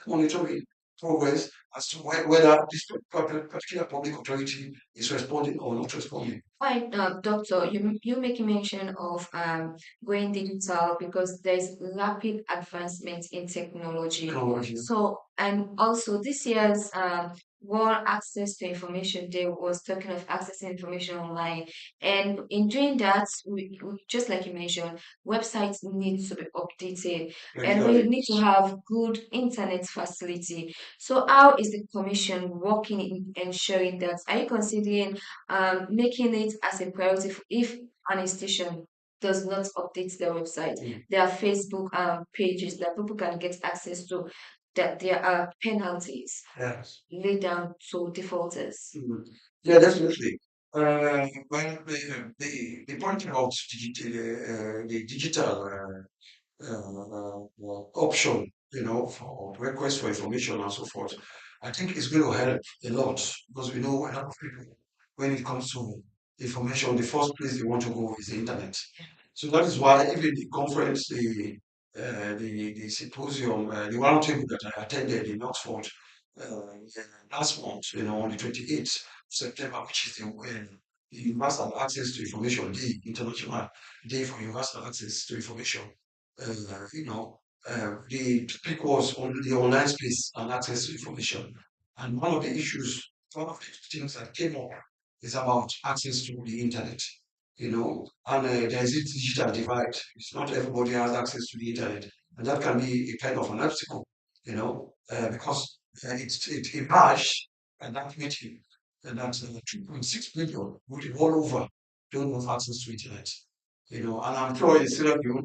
Speaker 6: monitoring progress as to whether this particular public authority is responding or not responding.
Speaker 5: Right, Doctor, you make mention of going digital because there's rapid advancement in technology.
Speaker 6: Technology.
Speaker 5: So, and also this year's World Access to Information Day was talking of accessing information online. And in doing that, just like you mentioned, websites need to be updated and we need to have good internet facility. So, how is the Commission working in ensuring that? Are you considering making it as a priority if an institution does not update their website? There are Facebook pages that people can get access to, that there are penalties
Speaker 6: Yes.
Speaker 5: laid down to defaulters.
Speaker 6: Yeah, definitely. Well, the point about the digital option, for request for information and so forth, I think it's going to help a lot because we know a lot of people, when it comes to information, the first place they want to go is the internet. So that is why even the conference, the symposium, the roundtable that I attended in Oxford last month, on the 28th of September, which is the Universal Access to Information Day, International Day for Universal Access to Information. The topic was on the online space and access to information. And one of the things that came up is about access to the internet. And there is a digital divide. It's not everybody has access to the internet, and that can be a kind of an obstacle, because it emerged at that meeting that 2.6 billion would all over don't have access to internet. And I'm sure in Sierra Leone,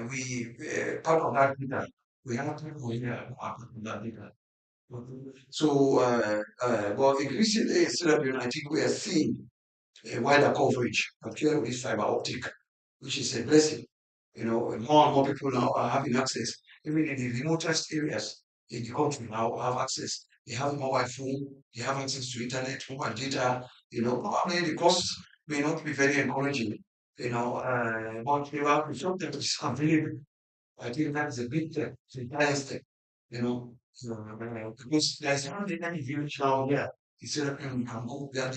Speaker 6: we part of that data, we have people here who are part of that data. So, but increasingly in Sierra Leone, I think we are seeing a wider coverage, particularly with fiber optic, which is a blessing. More and more people now are having access. Even in the remotest areas in the country now have access. They have mobile phone, they have access to internet, mobile data. Probably the costs may not be very encouraging, but they are something that is available. I think that is a big step, it's a giant step, because there's hardly any village now here. Instead of you can go there,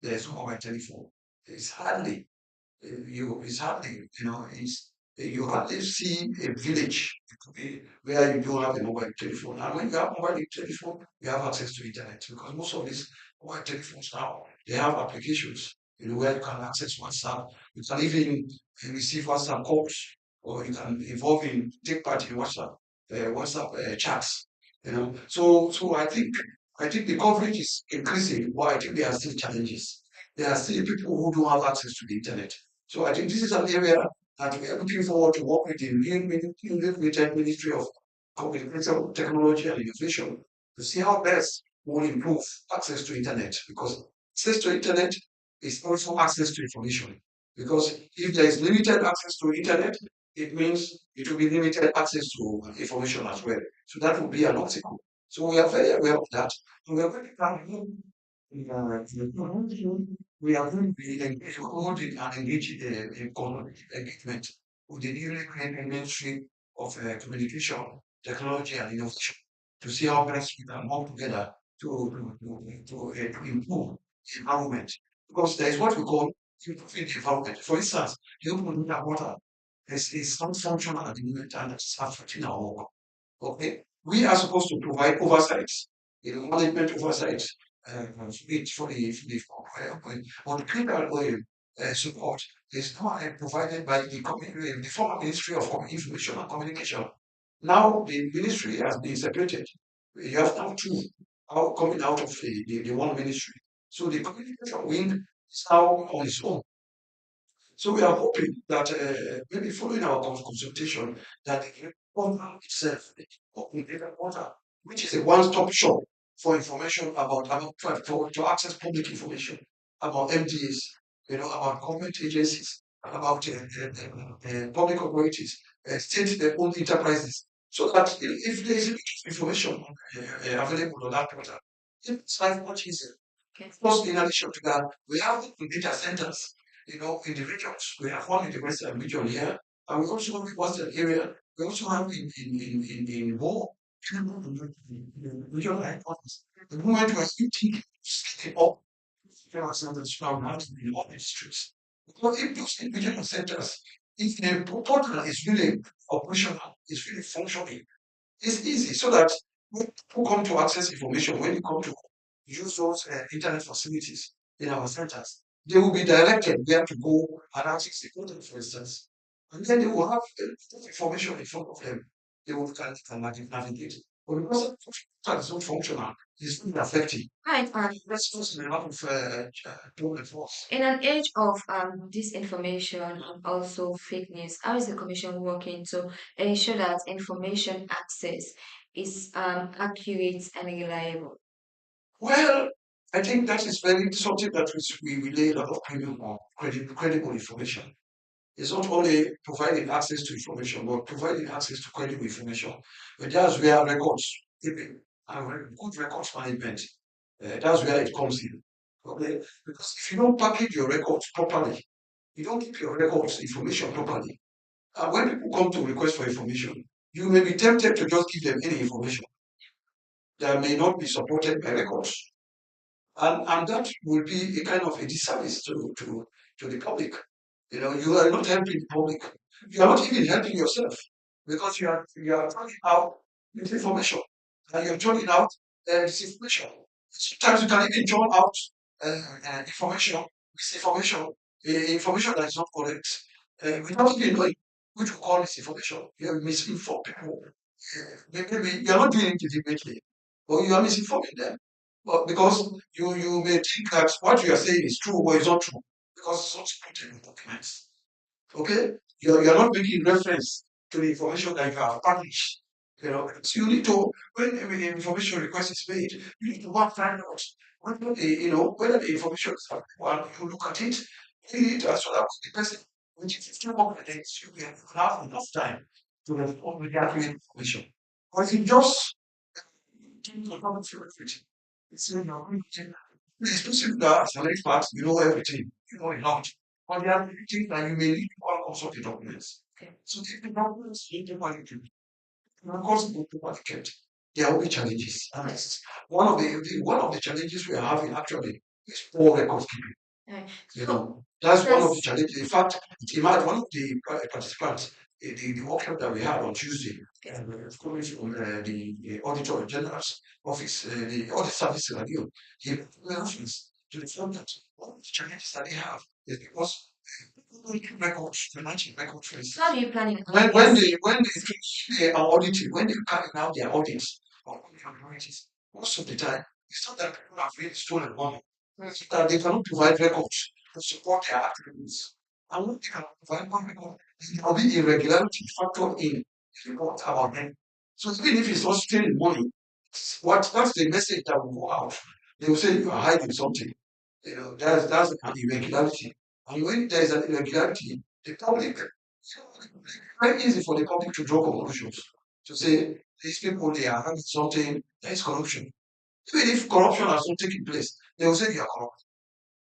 Speaker 6: there's mobile telephone. It's hardly it's hardly, you hardly see a village where you don't have a mobile telephone. And when you have mobile telephone, you have access to internet because most of these mobile telephones now they have applications, where you can access WhatsApp. You can even receive WhatsApp calls, or you can take part in WhatsApp chats. So I think the coverage is increasing, but I think there are still challenges. There are still people who don't have access to the internet. So I think this is an area that we are looking forward to work with the new Ministry of Communication, Technology and Innovation to see how best we will improve access to internet because Access to internet is also access to information. Because if there is limited access to internet, it means it will be limited access to information as well. So that will be an obstacle. So we are very aware of that. And we are very we are going to be holding and engaged in engagement with the newly created Ministry of Communication, Technology and Innovation to see how best we can work together to improve the environment. Because there is what we call improving the environment. For instance, the open water is not functional at the moment and it's affecting our work. Okay, we are supposed to provide oversight, management oversight, for the critical oil support is now provided by the former Ministry of Information and Communication. Now the ministry has been separated. You have now two coming out of the one ministry. So the communication wing is now on its own. So we are hoping that maybe following our consultation, that the portal itself, the open data portal, which is a one-stop shop for information to access public information about MDAs, about government agencies, about public authorities, state-owned enterprises, so that if there is information available on that portal, it's life much easier. Of course, in addition to that, we have the data centers, in the regions. We have one in the western region here, and we also have the western area. We also have in more regional headquarters. The moment we are thinking setting up regional centers now in all the districts. Because if those regional centers, if the portal is really operational, is really functioning, it's easy so that when people come to access information, when you come to use those internet facilities in our centers, they will be directed where to go and access the content, for instance. And then they will have information in front of them. They will can navigate. But because the portal is not functional, it's really affecting.
Speaker 5: Right,
Speaker 6: That's causing a lot of problem for us.
Speaker 5: in an age of disinformation and also fake news, how is the Commission working to ensure that information access is accurate and reliable?
Speaker 6: Well, I think that is very something that we lay a lot of premium on credible information. It's not only providing access to information, but providing access to credible information. But that's where records, keeping and good records management, that's where it comes in. Okay? Because if you don't package your records properly, you don't keep your records information properly. And when people come to request for information, you may be tempted to just give them any information that may not be supported by records. And that will be a kind of a disservice to the public. You are not helping the public. You are not even helping yourself because you are turning out misinformation and you're turning out disinformation. Sometimes you can even turn out information, misinformation, information that is not correct, without even knowing which we call misinformation. You are misinformed people. Maybe you are not doing it deliberately, but you are misinforming them. But because you may think that what you are saying is true, but it's not true because it's not supported in documents. Okay? You're not making reference to the information that you have published. So you need to, when the information request is made, you need to go and find out whether the information is available. You look at it, read it as well as the person. When you 15 working days, you will have enough time to respond with the accurate information. But if you just do not have everything, it's in your region. It's possible that as an expert, you know everything, you know a lot. But there are things that you may need to consult the documents.
Speaker 5: Okay.
Speaker 6: So if the documents need to quality, and of course, good to quality, there will be challenges. And it's one of the challenges we are having actually is poor record keeping.
Speaker 5: Right.
Speaker 6: That's one of the
Speaker 5: That's
Speaker 6: challenges. In fact, imagine one of the participants, the workshop that we had on Tuesday, coming from the Auditor General's office, the Audit Service Review, he reference to the fact that one of the challenges that they have is because people don't keep records, financial records, for instance.
Speaker 5: how do you plan in
Speaker 6: When they finish are auditing, when they carry out their audits or authorities, most of the time it's not that people have really stolen money. It's that they cannot provide records to support their activities. And when they cannot provide one record, there will be irregularity factored in the report about them. So even if it's not stealing money, what's the message that will go out? They will say you are hiding something. That's an irregularity. And when there is an irregularity, the public, it's very easy for the public to draw conclusions to say these people they are having something that is corruption. Even if corruption has not taken place, they will say they are corrupt.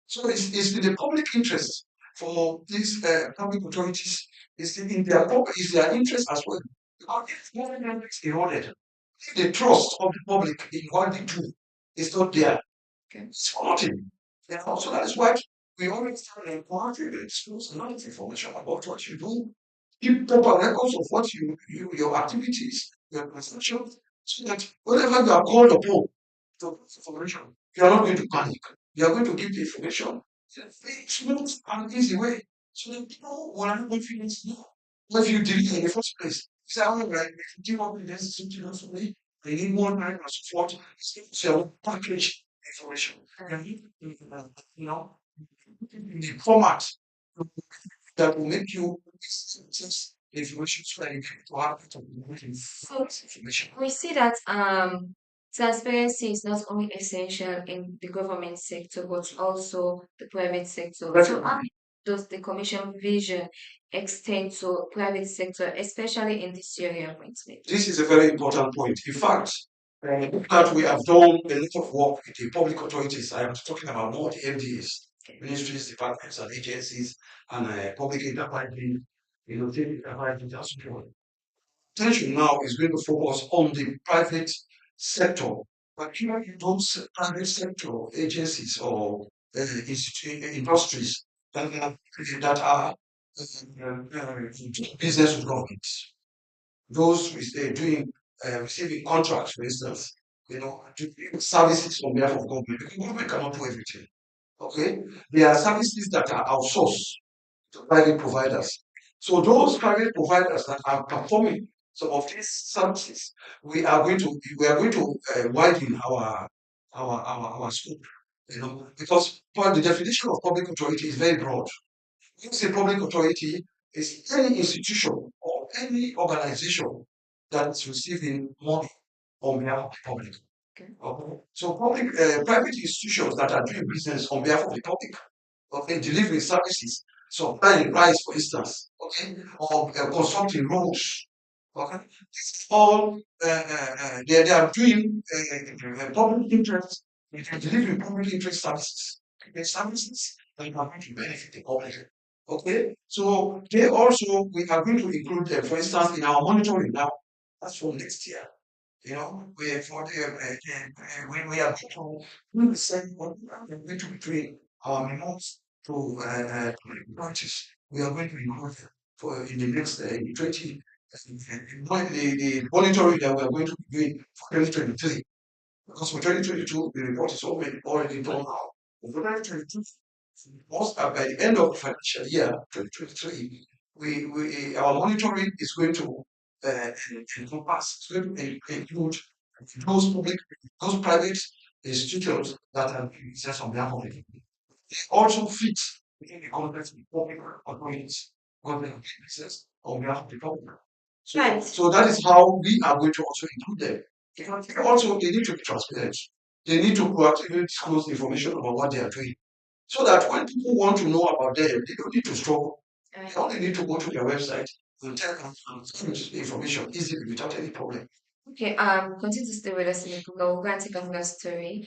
Speaker 6: So it's in the public interest for these public authorities, it's their interest as well. Because if government is eroded, if the trust of the public in what they do is not there, it's for nothing. So that is why we always tell them, to expose a lot of information about what you do. Keep proper records of what your activities, your transactions, so that whenever you are called upon to give information, you are not going to panic. You are going to give the information in a very smooth and easy way. So that people will have confidence now. If you delay in the first place, you say, all right, if you give up this is something else for me, I need more time and so forth. So package information. You know, in the format that will make you access the information so that you can have information.
Speaker 5: We see that transparency is not only essential in the government sector, but also the private sector. So how does the Commission vision extend to private sector, especially in this area of employment?
Speaker 6: This is a very important point. In fact, that we have done a lot of work with the public authorities. I am talking about more the MDAs, ministries, departments, and agencies, and public enterprises, state enterprises, and so on. Attention now is going to focus on the private sector, particularly those private sector agencies or industries that are doing business with government. Those doing receiving contracts, for instance, doing services on behalf of government. Because government cannot do everything. Okay, there are services that are outsourced to private providers. So those private providers that are performing some of these services, we are going to widen our scope. Because the definition of public authority is very broad. When you say public authority, is any institution or any organization that is receiving money on behalf of the public. Okay. So private institutions that are doing business on behalf of the public, okay, delivering services, supplying rice, for instance, okay, or constructing roads, okay. This is all they are doing public interest, they are delivering public interest services. The services that are going to benefit the public. Okay, so we are going to include them, for instance, in our monitoring now. That's for next year. We for the when we are going to do the same what we are going to be doing our memos to the branches. We are going to include them for in the next in 20 the monitoring that we are going to be doing for 2023. Because for 2022, the report is already done now. But for 2022, by the end of the financial year 2023, our monitoring is going to encompass, it's going to include those private institutions that are doing business on behalf of the people. They also fit within the context of public authorities, government business on behalf of the public.
Speaker 5: Right.
Speaker 6: So that is how we are going to also include them. Also, they need to be transparent. They need to proactively disclose information about what they are doing. So that when people want to know about them, they don't need to struggle. They only need to go to their website and tell them and find the information easily without any problem.
Speaker 5: Okay, continue to stay with us in the program. We're going to take another story.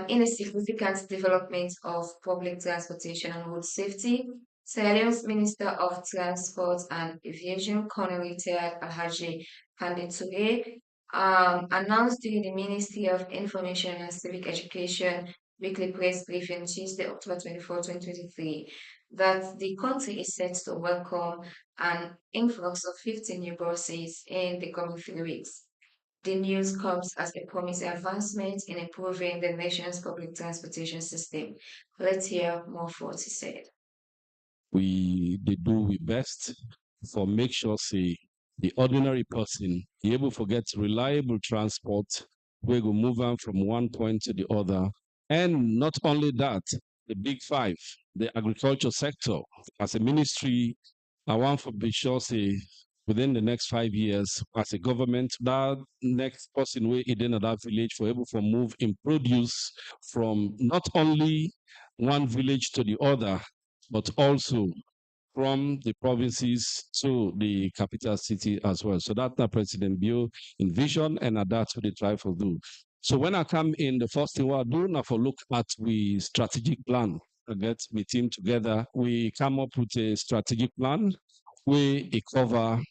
Speaker 5: In a significant development of public transportation and road safety, Sierra Leone's Minister of Transport and Aviation, Colonel retired Alhaji Pandey announced during the Ministry of Information and Civic Education weekly press briefing Tuesday, October 24, 2023, that the country is set to welcome an influx of 50 new buses in the coming 3 weeks. The news comes as a promising advancement in improving the nation's public transportation system. Let's hear more of what he said.
Speaker 9: We they do we best for make sure say the ordinary person be able to get reliable transport we go move on from one point to the other. And not only that, the big five, the agriculture sector, as a ministry, I want to be sure say within the next 5 years, as a government, that next person we in that village for able to move in produce from not only one village to the other, but also from the provinces to the capital city as well. So that's the President Bio envision, and that's what they try to do. So when I come in, the first thing we'll do now for look at we strategic plan. I get my team together. We come up with a strategic plan where it cover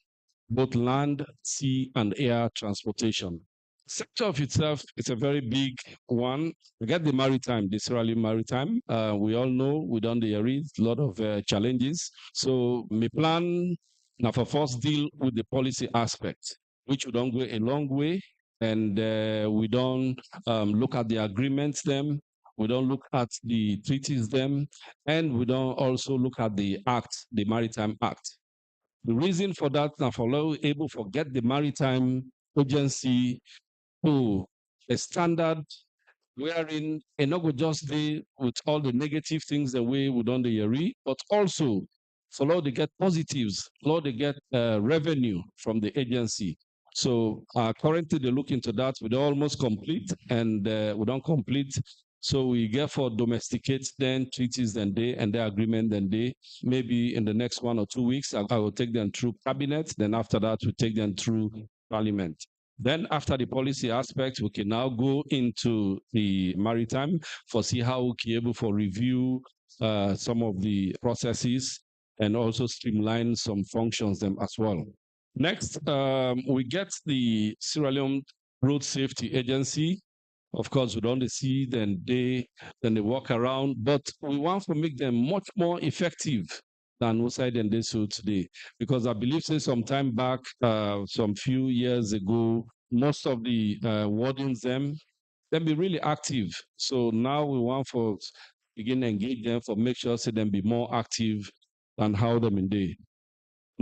Speaker 9: both land, sea, and air transportation. Sector of itself is a very big one. We get the maritime, the Sierra Leone maritime. We all know we done the area, a lot of challenges. So my plan now for first deal with the policy aspect, which we don't go a long way, and we don't look at the agreements them. We don't look at the treaties them, and we don't also look at the act, the Maritime Act. The reason for that, now for able to get the maritime agency to a standard wherein it not go just deal with all the negative things the way we done the year, but also for law to get positives, law to get revenue from the agency. So currently they look into that. We don't almost complete, and we don't complete. So we get for domesticate then treaties then they and the agreement then they. Maybe in the next 1 or 2 weeks, I will take them through cabinet. Then after that, we take them through parliament. Then after the policy aspect, we can now go into the maritime for see how we can able for review some of the processes and also streamline some functions them as well. Next, we get the Sierra Leone Road Safety Agency. Of course, we don't see then they walk around, but we want to make them much more effective than outside and they so today. Because I believe say some time back, some few years ago, most of the wardens them, they'll be really active. So now we want for begin engage them for make sure say them be more active than how them in day.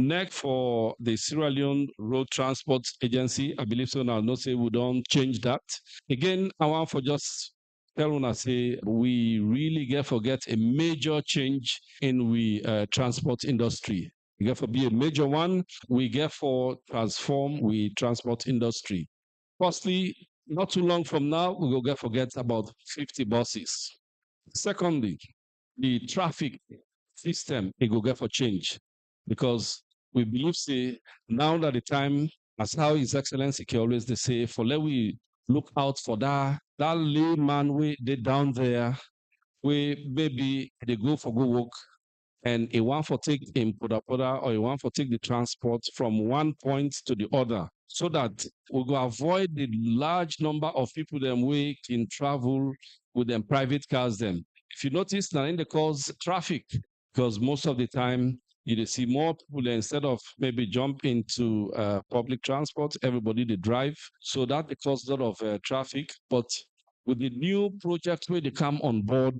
Speaker 9: Next for the Sierra Leone Road Transport Agency, I believe so now, no say we don't change that. Again, I want for just tell una say we really get forget a major change in we transport industry. We get for be a major one, we get for transform we transport industry. Firstly, not too long from now, we will get forget about 50 buses. Secondly, the traffic system it will get for change because we believe say now that the time as how His Excellency can always they say for let we look out for that layman way they down there where maybe they go for good work and a one for take in Poda or a one for take the transport from one point to the other so that we go avoid the large number of people them way can travel with them private cars them. If you notice now in the cause traffic because most of the time you see more people instead of maybe jump into public transport, everybody they drive. So that it causes a lot of traffic. But with the new projects where they come on board,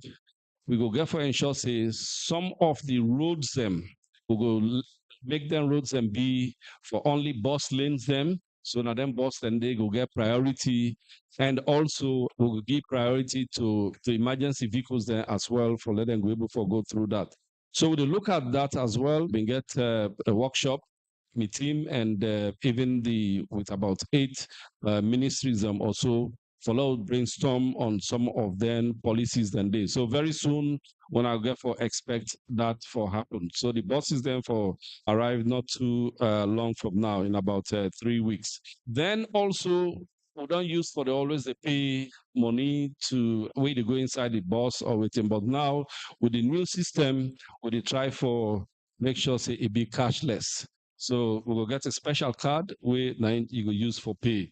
Speaker 9: we go get for ensure say some of the roads them we go make them roads and be for only bus lanes them. So now them bus then they go get priority and also we will give priority to emergency vehicles there as well for let them go able to go through that. So we look at that as well. We get a workshop, my team, and even with about 8 ministries also follow brainstorm on some of them policies then they. So very soon when I get for expect that for happen. So the buses then for arrive not too long from now in about 3 weeks. Then also we don't use for the always they pay money to where they go inside the bus or waiting. But now with the new system, we try for make sure say it be cashless. So we will get a special card where you go use for pay.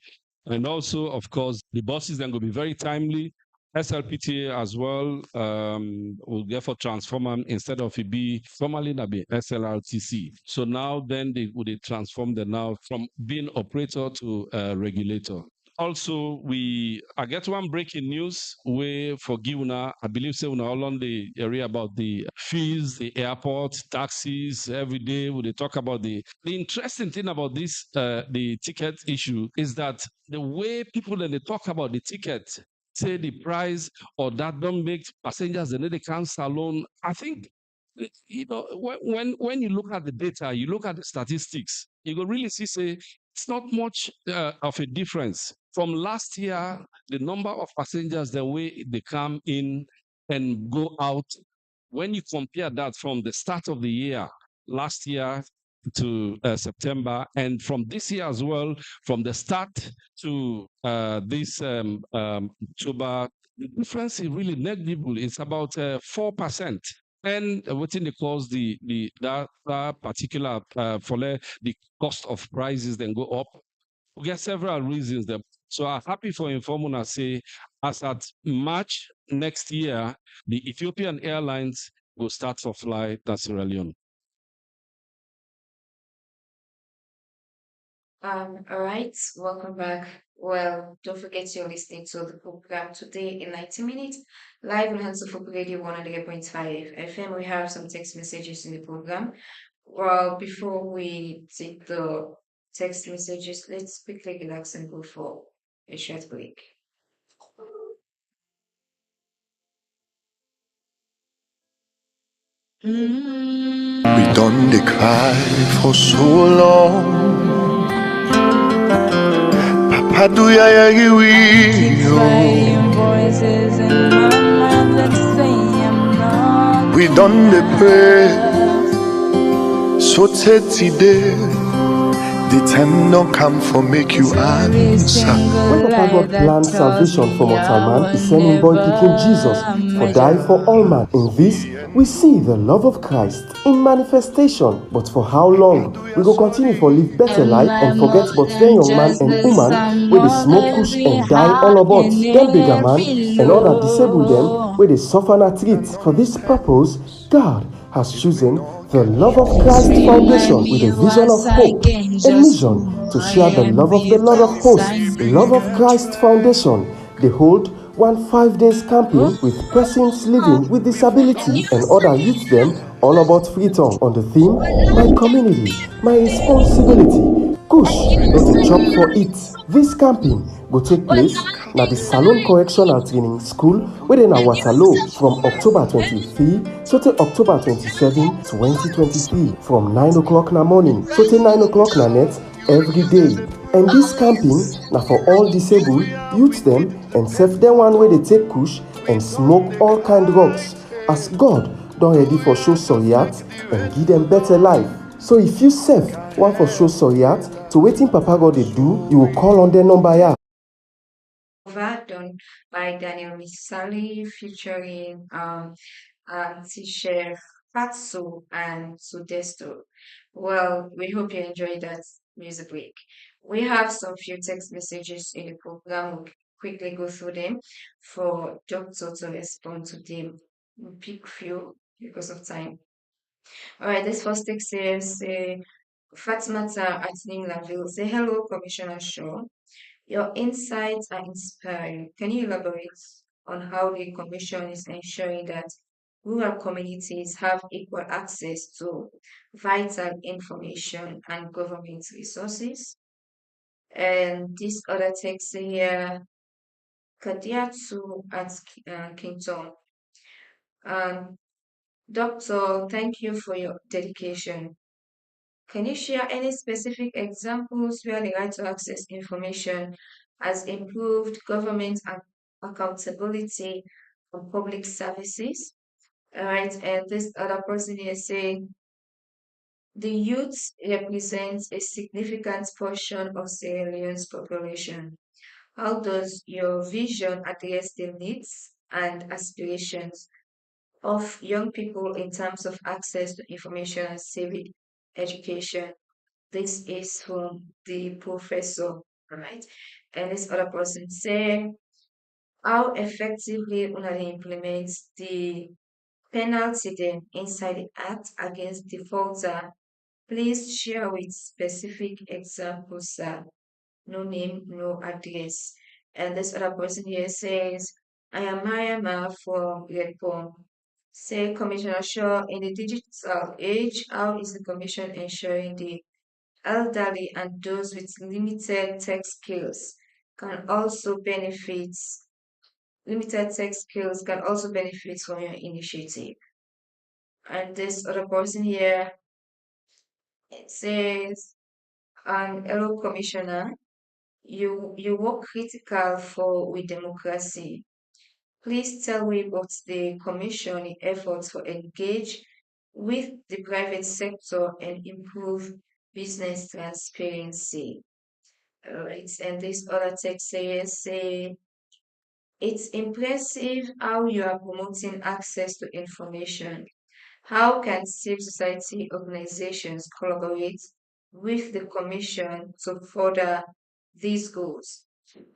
Speaker 9: And also, of course, the buses then will be very timely. SLPTA as well will get for transform instead of it be formerly that be SLRTC. So now then they would transform them now from being operator to regulator. Also, I get one breaking news where for Giuna, I believe so all on the area about the fees, the airport, taxis, every day when they talk about the interesting thing about this, the ticket issue is that the way people then they talk about the ticket, say the price or that don't make passengers and then they cancel alone. I think when you look at the data, you look at the statistics, you will really see say it's not much of a difference. From last year, the number of passengers, the way they come in and go out. When you compare that from the start of the year, last year to September, and from this year as well, from the start to this October, the difference is really negligible. It's about 4%. And within the cause, that particular for the cost of prices then go up. We get several reasons there. So I'm happy for informing us say as at March next year, the Ethiopian Airlines will start to fly to Sierra Leone.
Speaker 5: All right, welcome back. Well, don't forget you're listening to the program today in 90 minutes, live on Hands of Hope Radio 100.5 FM. We have some text messages in the program. Well, before we take the text messages, let's quickly relax and go for a short break.
Speaker 10: We done the cry for so long. Papa do ya we done the pray so today. The time don't come for make you answer.
Speaker 11: When Papa God planned salvation for mortal man, He sent Him boy King Jesus for die for all man. In this, we see the love of Christ in manifestation. But for how long? We go continue for live better life and forget but then young man and woman where they smoke kush and die all about. Them bigger man and other disabled them where they suffer and treat. For this purpose, God has chosen the Love of Christ Foundation with a vision of hope, a mission to share the love of the Lord of Hosts. Love of Christ Foundation, they hold 5 days camping with persons living with disability and other youth them all about freedom on the theme, My Community, My Responsibility. Kush, not a chop for it. This camping will take place na the Salone Correctional Training School within Waterloo from October 23 to October 27, 2023 from 9 o'clock na morning to 9 o'clock na night every day. And this camping na for all disabled, youth them and self them one way they take kush and smoke all kind drugs as God don ready for show soriat and give them better life. So if you self want for show soriat to waiting Papa God they do, you will call on their number here.
Speaker 5: Done by Daniel Misali featuring Chef Fatso and Sudesto. Well, we hope you enjoyed that music break. We have some few text messages in the program. We'll quickly go through them for Doctor to respond to them. We'll pick few because of time. All right, this first text says, Fatmata at Ninglaville. Say hello, Commissioner Shaw. Your insights are inspiring. Can you elaborate on how the Commission is ensuring that rural communities have equal access to vital information and government resources? And this other text here, Kadiatsu at Kington. Doctor, thank you for your dedication. Can you share any specific examples where the right to access information has improved government accountability on public services? All right, and this other person here saying the youth represents a significant portion of Sierra Leone's population. How does your vision address the needs and aspirations of young people in terms of access to information and civic education? This is from the professor, right? And this other person saying how effectively one implements the penalty then inside the act against defaulter. Please share with specific examples, sir. No name, no address. And this other person here says, I am Mariama from Redpon. Say, Commissioner Shaw, in the digital age, how is the Commission ensuring the elderly and those with limited tech skills can also benefit from your initiative? And this other person here, it says, hello commissioner, you work critical for with democracy. Please tell me about the Commission efforts for engage with the private sector and improve business transparency. All right, and this other text says, it's impressive how you are promoting access to information. How can civil society organizations collaborate with the Commission to further these goals?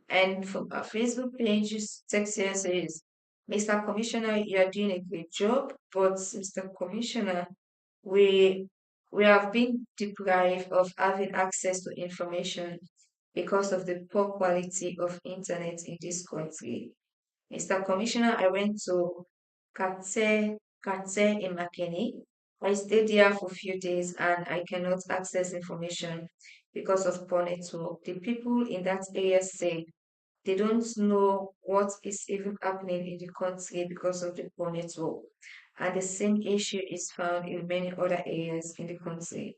Speaker 5: And from our Facebook page, text here says, Mr. Commissioner, you are doing a great job, but Mr. Commissioner, we we have been deprived of having access to information because of the poor quality of internet in this country. Mr. Commissioner, I went to Kate in Makeni. I stayed there for a few days and I cannot access information because of poor network. The people in that area say they don't know what is even happening in the country because of the poor network. And the same issue is found in many other areas in the country.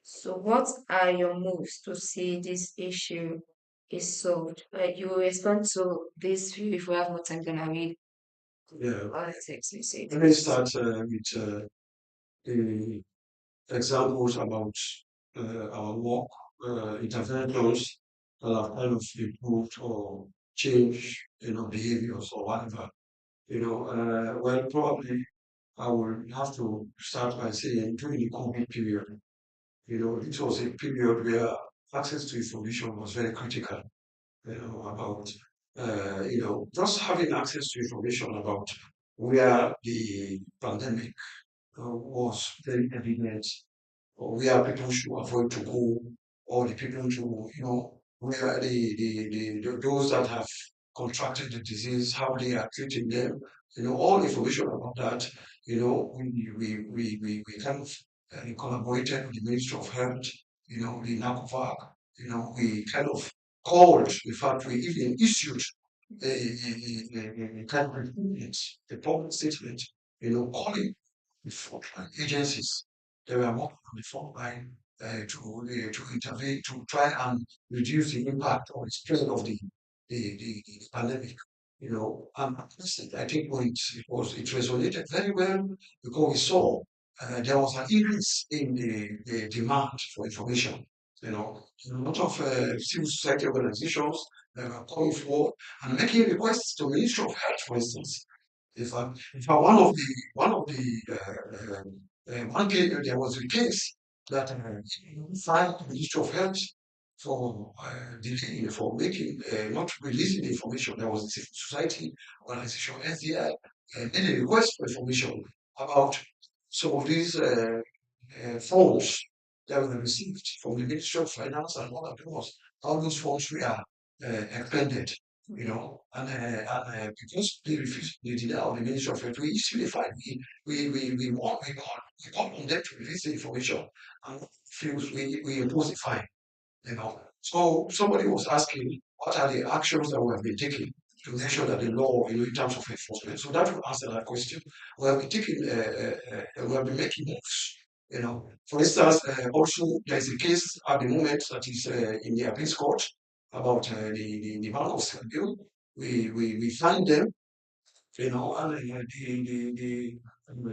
Speaker 5: So, what are your moves to see this issue is solved? You will respond to this view if we have more time than I read
Speaker 6: Yeah.
Speaker 5: all the text you said.
Speaker 6: Let me start with the examples about our work interventions that have kind of improved or changed, behaviors or whatever. Well, probably I will have to start by saying during the COVID period, it was a period where access to information was very critical, about, just having access to information about where the pandemic was very evident, or where people should avoid to go, or the people to, where those that have contracted the disease, how they are treating them, all information about that, we kind of collaborated with the Ministry of Health, the NACOVAC, we kind of called, in fact, we even issued a kind of statement, a public statement, calling the frontline agencies that were working on the front line to intervene to try and reduce the impact or the spread of the pandemic. And I think it resonated very well because we saw there was an increase in the demand for information. A lot of civil society organizations were coming forward and making requests to Ministry of Health, for instance. In fact, one case, there was a case that filed the Ministry of Health for delaying, for making, not releasing the information. There was a civil society organization, SDI, made a request for information about some of these funds that were received from the Ministry of Finance and all of those, how those funds were expended, because they refused, they did on the Ministry of Health, we issued a fine. We called on them to release the information and refused, we imposed a fine. So somebody was asking, what are the actions that we have been taking to make sure that the law, in terms of enforcement? So that will answer that question. We have been we have been making moves. For instance, also there is a case at the moment that is in the appeals court about the ban of bill. We find them, and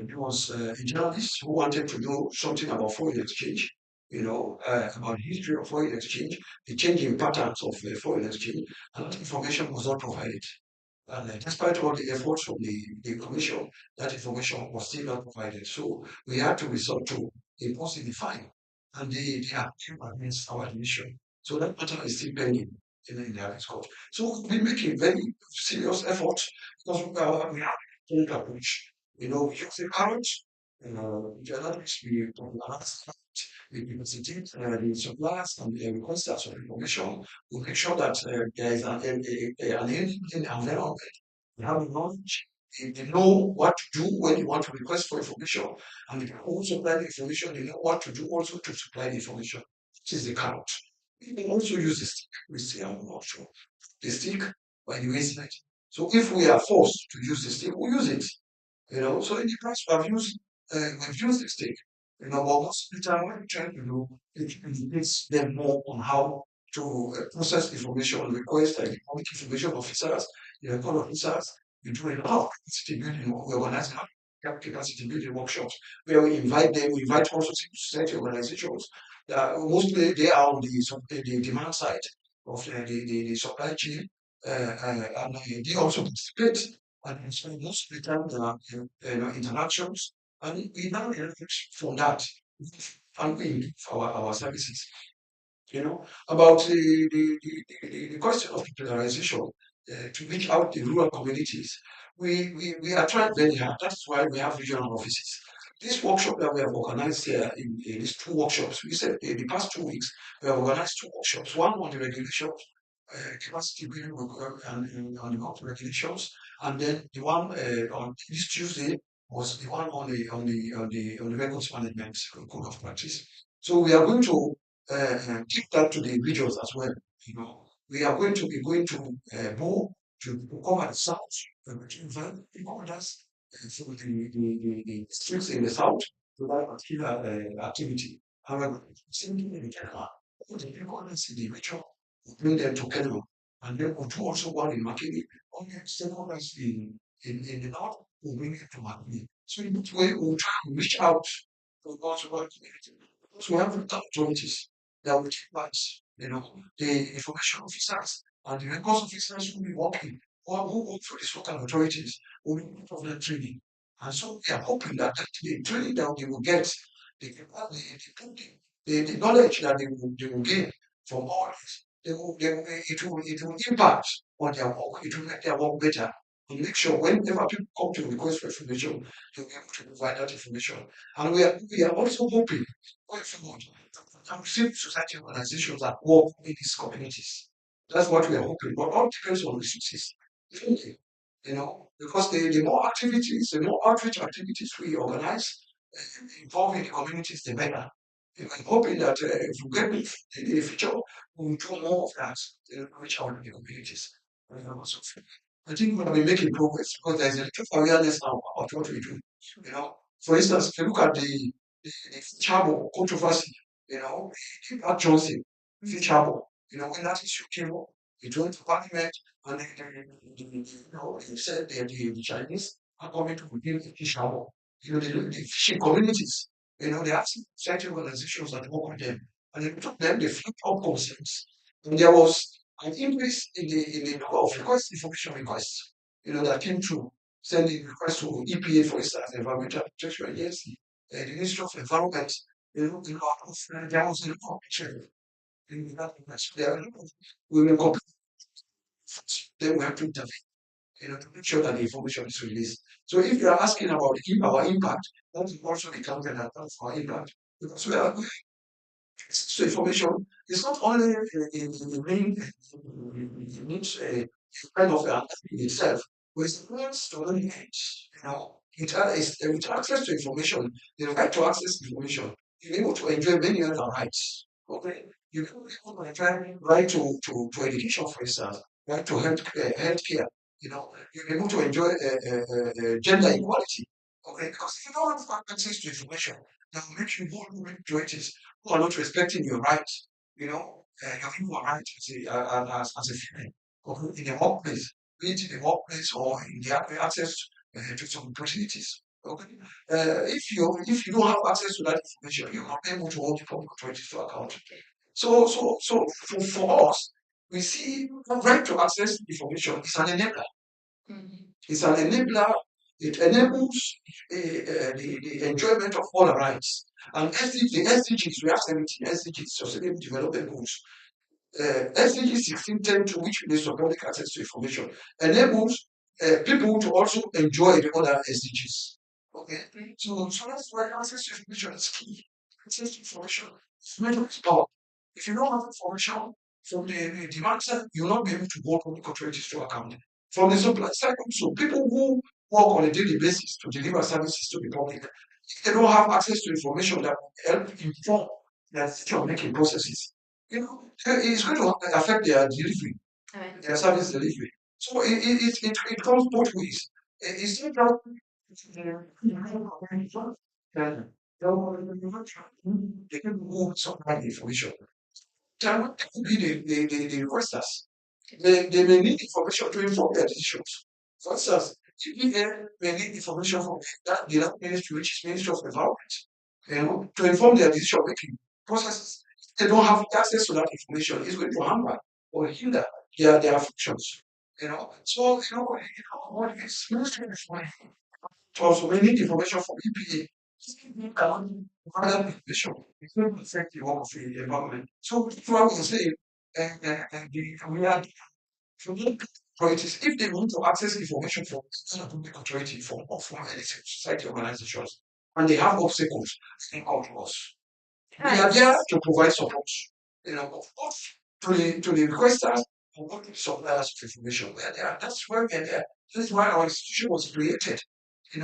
Speaker 6: there was a journalist who wanted to know something about foreign exchange, about the history of foreign exchange, the changing patterns of foreign exchange, and that information was not provided. And despite all the efforts of the commission, that information was still not provided. So we had to resort to imposing the fine. And they appealed against our admission. So that matter is still pending in the appeals court. So we're making very serious efforts because we have a different approach. We use the carrot, journalists, we analyze we represent the suppliers and the requesters of information. We make sure that there is an environment. They have knowledge. They know what to do when you want to request for information. And if you also supply the information, they know what to do also to supply the information. Which is the carrot. We can also use the stick. We say, I'm not sure. The stick by the wayside. So if we are forced to use the stick, we use it. So in the past we've used the stick. But most of the time what we're trying to do is educate them more on how to process information, request like the public information officers, the record officers, We do a lot of capacity building. We organize a lot of capacity building workshops where we invite them. We invite also civil society organizations. Mostly they are on the demand side of the supply chain, and they also participate. And so most of the time there are interactions, and we now leverage from that, and we improve our services. About the question of popularization to reach out the rural communities. We are trying very hard. That's why we have regional offices. This workshop that we have organized here in these two workshops, we said in the past 2 weeks, we have organized two workshops, one on the regulations, capacity building and on the health regulations, and then the one on this Tuesday was the one on the records management code of practice. So we are going to take that to the regions as well. We are going to be going to Bo to cover the south, to cover us for the districts in the south to that particular activity. However, same thing in Canada. All the people in the region, we bring them to Canada, and then we do also one in Makini. All the stakeholders in the north, we bring it to Makini. So in this way, we try to reach out to those who are community. Because we have local authorities that will take part, the information officers and the records officers will be working or who work for these local authorities will be part of that training. And so we are hoping that the training that they will get, the knowledge that they will gain from all this, it will impact on their work. It will make their work better. And make sure whenever people come to request for information, they'll be able to provide that information. And we are also hoping going forward that civil society organizations that work in these communities. That's what we are hoping. But all depends on resources. Really, because the more activities, the more outreach activities we organize involving the communities, the better. I'm hoping that if we get in the future, we'll do more of that, reach out to the communities. So I think we'll be making progress because there's a lot of awareness now about what we do. For instance, if you look at the Chabo controversy, that Johnson, Chabo, when that issue came up, it went to parliament and they said that the Chinese are coming to begin Chabo. The fishing communities, they have society organizations that work with them. And they took them, they flipped up concerns. And there was an increase in the number of information requests, that came through, sending requests to EPA, for instance, the Environmental Protection Agency, the Ministry of Environment, there was a lot of picture in that request. There are a lot of, we will complete, then we have to intervene, to make sure that the information is released. So if you are asking about our impact, that will also be counted as our impact. Because we are so information is not only in main it needs a kind of in itself, but it's means to learn it. With access to information, the right to access information, you're able to enjoy many other rights. Okay, you can be able to enjoy right to education, for instance, right to healthcare. You're able to enjoy gender equality. Okay, because if you don't have access to information, that will make you more choices who are not respecting your rights, your equal rights as a female, or in the workplace, be it in the workplace or in the access to some opportunities. Okay, if you don't have access to that information, you're not able to hold the public authorities to account. So for us, we see the right to access information is an enabler. It's an enabler. It enables the enjoyment of all the rights. And the SDGs, we have 17 SDGs, Sustainable Development Goals. SDG 1610, to which is public access to information, enables people to also enjoy the other SDGs. Okay, so that's why access to information is key. Access to information is power. If you don't have information from the demand side, you'll not be able to hold public authorities to account. From the supply side, also, people who work on a daily basis to deliver services to the public, if they don't have access to information that will help inform their decision-making processes, it's going to affect their delivery, their service delivery. So it comes both ways. It's not that they can move some kind of information. That could be the requesters. They may need information to inform their decisions. For instance, CBN may need information from the ministry, which is Ministry of Environment, to inform their decision-making processes. If they don't have access to that information, it's going to hamper or hinder their functions. So what is ministry is money. Also, we need information from EPA. Other information. It's going to affect the work of the environment. So, that's why we say, we are from the authorities, if they want to access information from the public authority from any society organizations, and they have obstacles, they come to us. We are there to provide support, of course, to the requesters and not to the suppliers of information. We are there. That's why we are there. This is why our institution was created, to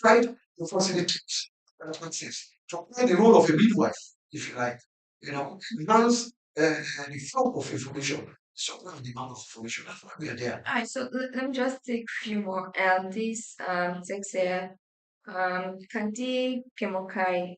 Speaker 6: provide the facilities that makes sense, to play the role of a midwife, if you like, enhance the flow of information, supply the demand of information. That's why we are there.
Speaker 5: All right, so let me just take a few more. This text here, Kandi Kemokai,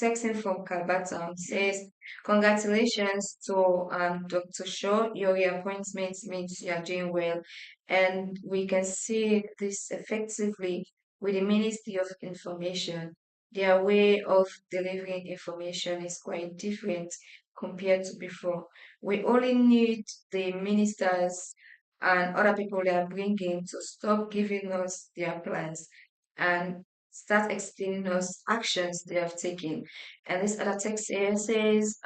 Speaker 5: texting from Kalbatam, says, congratulations to Dr. Shaw. Your reappointment means you are doing well. And we can see this effectively with the Ministry of Information. Their way of delivering information is quite different compared to before. We only need the ministers and other people they are bringing to stop giving us their plans and start explaining us actions they have taken. And this other text here says,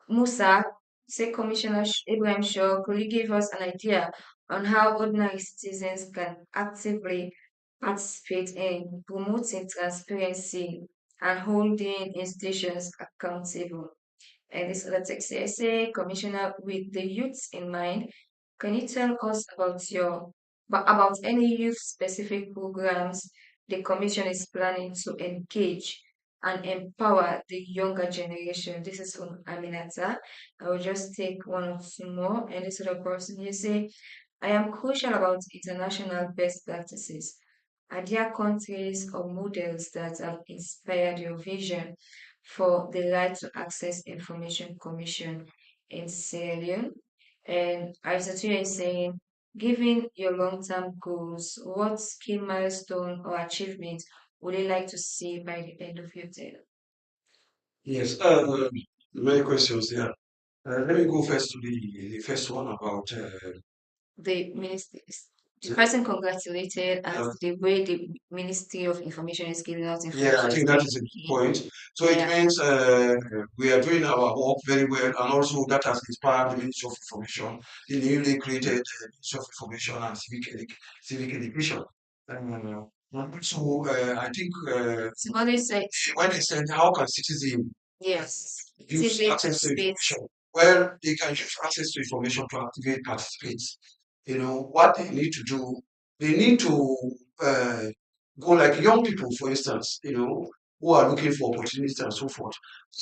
Speaker 5: Musa, say Commissioner Ibrahim Shaw, could you give us an idea on how ordinary citizens can actively participate in promoting transparency and holding institutions accountable? And this other text here say, Commissioner, with the youth in mind, can you tell us about any youth-specific programs the Commission is planning to engage and empower the younger generation? This is from Aminata. I will just take one or two more. And this other person you say, I am crucial about international best practices. Are there countries or models that have inspired your vision for the Right to Access Information Commission in Sierra Leone? And Arisatu is saying, given your long-term goals, what key milestone or achievement would you like to see by the end of your term?
Speaker 6: Yes, many questions there. Let me go first to the first one about
Speaker 5: The ministry, the person congratulated and the way the Ministry of Information is giving out information.
Speaker 6: Yeah, I think that is a good point. So it means we are doing our work very well, and also that has inspired the Ministry of Information, the newly created Ministry of Information and Civic Education. And also, I think
Speaker 5: So what they say,
Speaker 6: when they said how can citizens
Speaker 5: yes,
Speaker 6: use
Speaker 5: civic
Speaker 6: access to
Speaker 5: space.
Speaker 6: information, well, they can use access to information to activate participants. What they need to do, they need to uh, go like young people, for instance, who are looking for opportunities and so forth.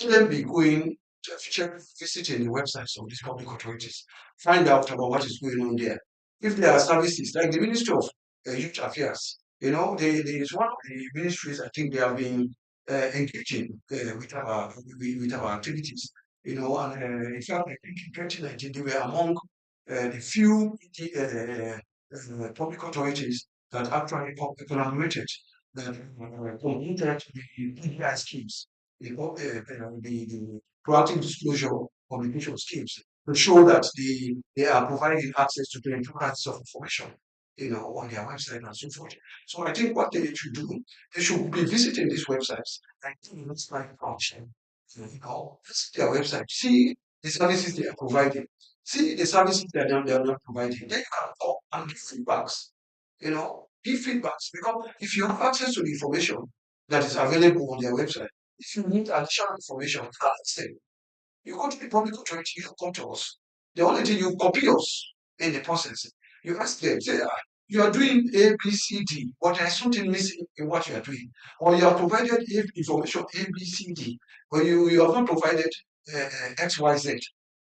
Speaker 6: Let them be going to visiting the websites of these public authorities, find out about what is going on there. If there are services like the Ministry of Youth Affairs, there is one of the ministries I think they have been engaging with our activities. And in fact, I think in 2019 they were among the few public authorities that actually collaborated that completed the PDI schemes, the proactive disclosure communication schemes, to show that they are providing access to 22 kinds of information, on their website and so forth. So I think what they should do, they should be visiting these websites and doing this like function. Visit their website, see the services they are providing, see the services they are not providing. Then you can talk and give feedbacks. Give feedbacks because if you have access to the information that is available on their website, if you need additional information, you can ask them. You go to the public authority, you come to us. The only thing you copy us in the process. You ask them, say, you are doing A, B, C, D, but there's something missing in what you are doing. Or you have provided information A, B, C, D, but you have not provided X, Y, Z.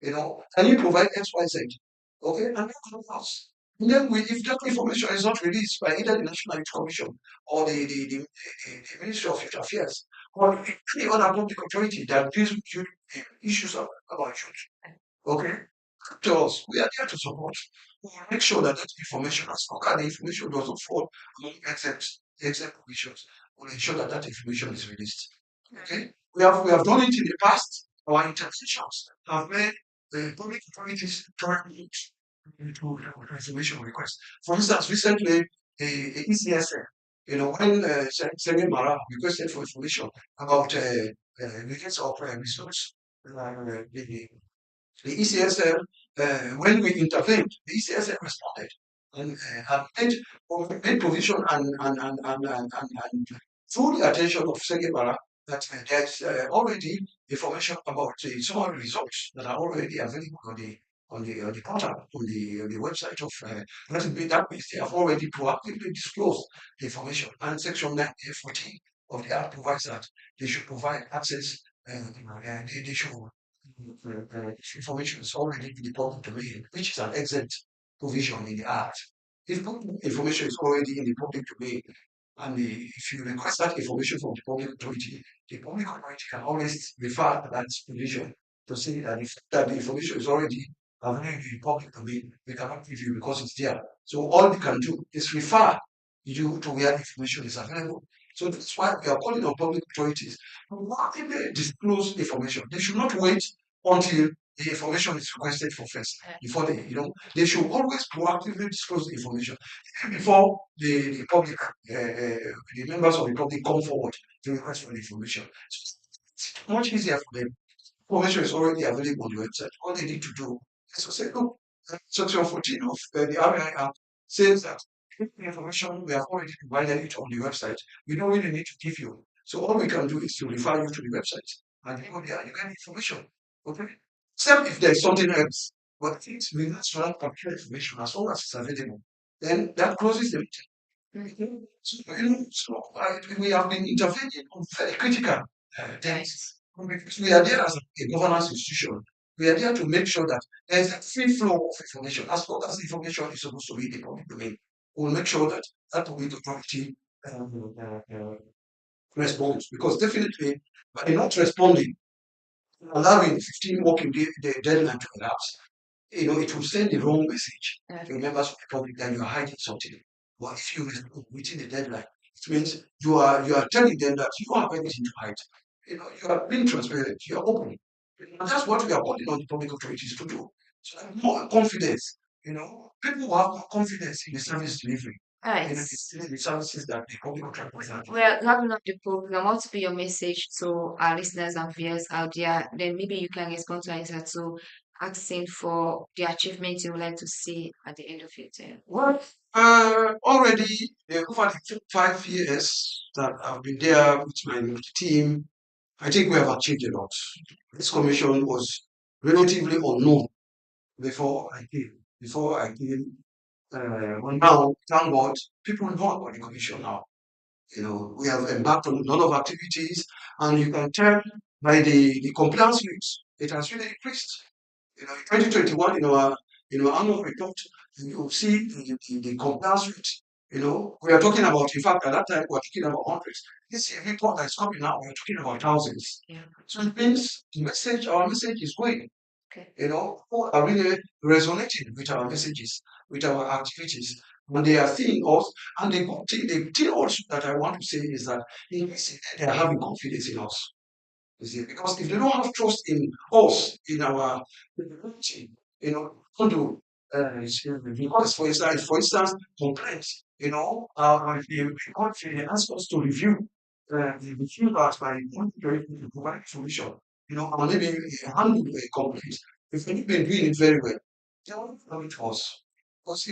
Speaker 6: Can you provide X, Y, Z? Okay, and then come to us. And then if that information is not released by either the National Youth Commission or the Ministry of Youth Affairs or any other public authority that deals with youth issues about youth, okay, to us. We are there to support. We will make sure that that information, as long as the information doesn't fall among exempt provisions, we'll ensure that that information is released. Okay? We have done it in the past. Our interventions have made the public authorities turn into information requests. For instance, recently, a ECSL, when Senate Mara requested for information about release of results, the ECSL, when we intervened, the ECSL responded and have made provision and through the attention of Sekebara that there's already information about some of the results that are already available on the portal, on the website of that means they have already proactively disclosed the information. And Section 9A14 of the Act provides that they should provide access they should information is already in the public domain, which is an exempt provision in the Act. If information is already in the public domain, and if you request that information from the public authority can always refer to that provision to say that if that the information is already available in the public domain, we cannot give you because it's there. So all we can do is refer you to where the information is available. So that's why we are calling on public authorities to actively disclose information. They should not wait until the information is requested for first before they should always proactively disclose the information before the public the members of the public come forward to request for the information. So it's much easier for them. Information is already available on the website. All they need to do is to say, look, Section 14 of the RBI Act says that the information we have already provided it on the website. We don't really need to give you. So all we can do is to refer you to the website. And you go there, you get the information. Okay? Except if there's something else. But things we not to compare information as long as it's available. Then that closes the meeting. So we have been intervening on very critical things. Because we are there as a governance institution. We are there to make sure that there is a free flow of information. As long as information is supposed to be in the public domain, we'll make sure that that public authority responds. Because definitely, by not responding, allowing 15 working day deadline to elapse, it will send the wrong message to members of the public that you are hiding something. But if you respond within the deadline, it means you are telling them that you don't have anything to hide. You are being transparent, you are open. And that's what we are calling on the public authorities to do. So more confidence, people who have more confidence in the service delivery.
Speaker 5: Alright.
Speaker 6: The services that the public authorities are.
Speaker 5: Well, wrapping up the program, what will be your message to our listeners and viewers out there? Then maybe you can respond to Isa to asking for the achievements you would like to see at the end of your term.
Speaker 6: Well, already over the 5 years that I've been there with my team, I think we have achieved a lot. This commission was relatively unknown before I came. But now, thank God, people know about the commission now. We have embarked on a lot of activities, and you can tell by the compliance rates, it has really increased. In 2021, in our annual report, you see the compliance rate. We are talking about, in fact, at that time, we were talking about hundreds. This report that is coming now, we are talking about thousands.
Speaker 5: Yeah.
Speaker 6: So it means our message is going.
Speaker 5: Okay.
Speaker 6: People are really resonating with our messages, with our activities, and they are seeing us. And the good thing, the thing also that I want to say is that they are having confidence in us. You see, because if they don't have trust in us, in our ability, to do because for instance, complaints, they ask us to review the feedback by to provide solution, or maybe handle a complaint. If we've been doing it very well, they won't come to us. Because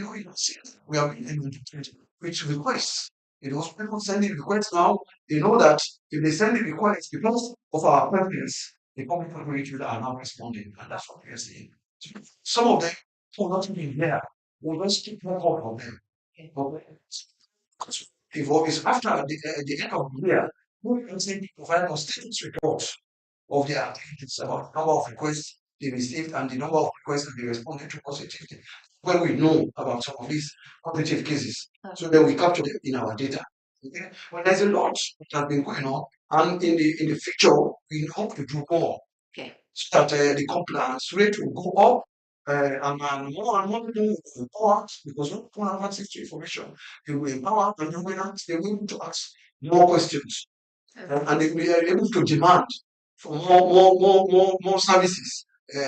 Speaker 6: we have been able to treat with requests. People sending requests now, they know that if they send the request because of our preference, the public authority are now responding, and that's what we are seeing. So some of them will not even there. We'll just keep more hold of them. It's after the end of the year, we can say provide us status reports of their activities about the number of requests they received and the number of requests that they responded to positively. When we know about some of these positive cases, so then we capture them in our data. Okay? But there's a lot that has been going on, and in the future, we hope to do more.
Speaker 5: Okay.
Speaker 6: So that the compliance rate will go up, and more people will be empowered because when people have access to information, they will be empowered and they will be able to ask more questions and they will be able to demand for more services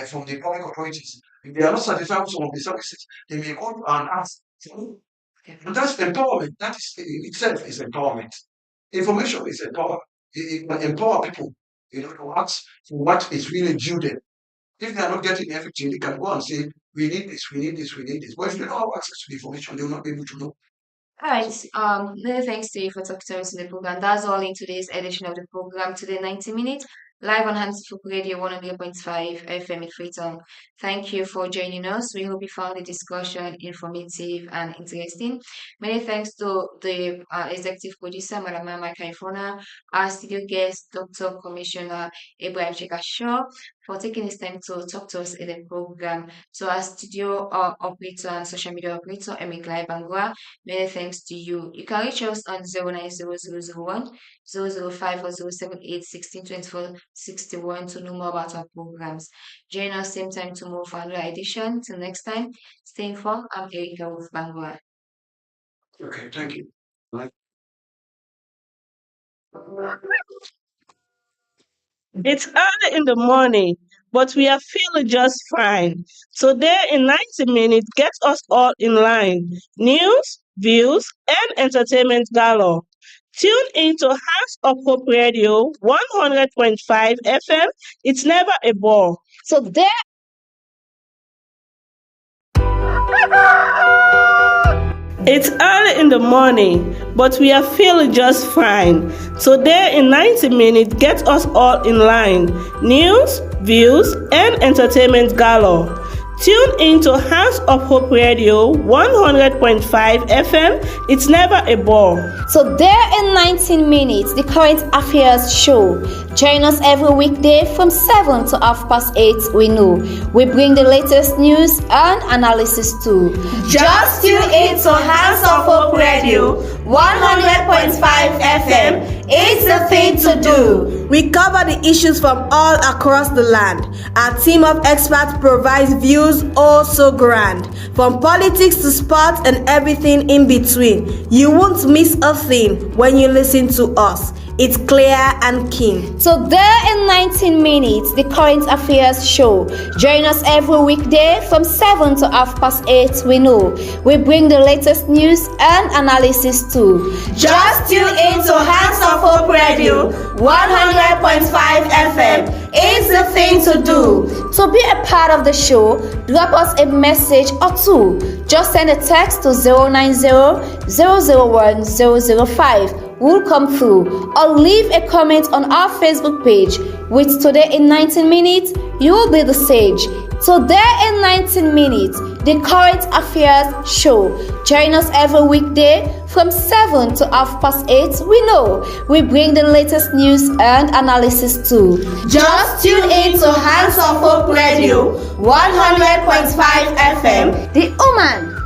Speaker 6: from the public authorities. If they are not satisfied with some of the services, they may go and ask. And that's empowerment. That is itself is empowerment. Information is empower. It can empower people, to ask for what is really due them. If they are not getting everything, they can go and say, we need this, we need this, we need this. But if they don't have access to the information, they will not be able to know.
Speaker 5: All right. Many thanks to you for talking to us in the program. That's all in today's edition of the program. Today, 90 minutes live on HandsofHope Radio 100.5 FM in Freetown. Thank you for joining us. We hope you found the discussion informative and interesting. Many thanks to the executive producer, Madam Mama Kaifona, our studio guest, Dr. Commissioner Ibrahim Chekashaw, for taking his time to talk to us in the program. To our studio operator and social media operator, Emiklai Bangwa, many thanks to you. You can reach us on 09001 005 or 078 16 24 61 to know more about our programs. Join us same time tomorrow for another edition. Till next time, stay informed. I'm Erika with Bangwa.
Speaker 6: Okay, thank you.
Speaker 1: It's early in the morning, but we are feeling just fine. So there in 90 minutes, get us all in line. News, views, and entertainment galore. Tune in to Hands of Hope Radio 100.5 FM. It's never a bore.
Speaker 2: So there
Speaker 1: It's early in the morning, but we are feeling just fine. So there in 90 minutes, get us all in line. News, views, and entertainment galore. Tune in to Hands of Hope Radio 100.5 FM. It's never a bore.
Speaker 2: So there in 19 minutes, the current affairs show. Join us every weekday from 7 to 8:30 we know. We bring the latest news and analysis too.
Speaker 3: Just tune in to Hands of Hope Radio 100.5 FM. It's the thing to do.
Speaker 4: We cover the issues from all across the land. Our team of experts provides views so grand. From politics to sports and everything in between. You won't miss a thing when you listen to us. It's clear and keen.
Speaker 2: So there in 19 minutes, the current affairs show. Join us every weekday from 7 to 8:30 we know. We bring the latest news and analysis too.
Speaker 3: Just tune in to Hands of Hope Radio 100.5 FM. It's the thing to do.
Speaker 2: To be a part of the show, drop us a message or two. Just send a text to 090 001 005. We'll come through, or leave a comment on our Facebook page. With Today in 19 minutes, you will be the sage. So there in 19 minutes, the current affairs show. Join us every weekday from 7 to 8:30 we know. We bring the latest news and analysis too.
Speaker 3: Just tune in to Hands of Hope Radio 100.5 FM.
Speaker 2: The woman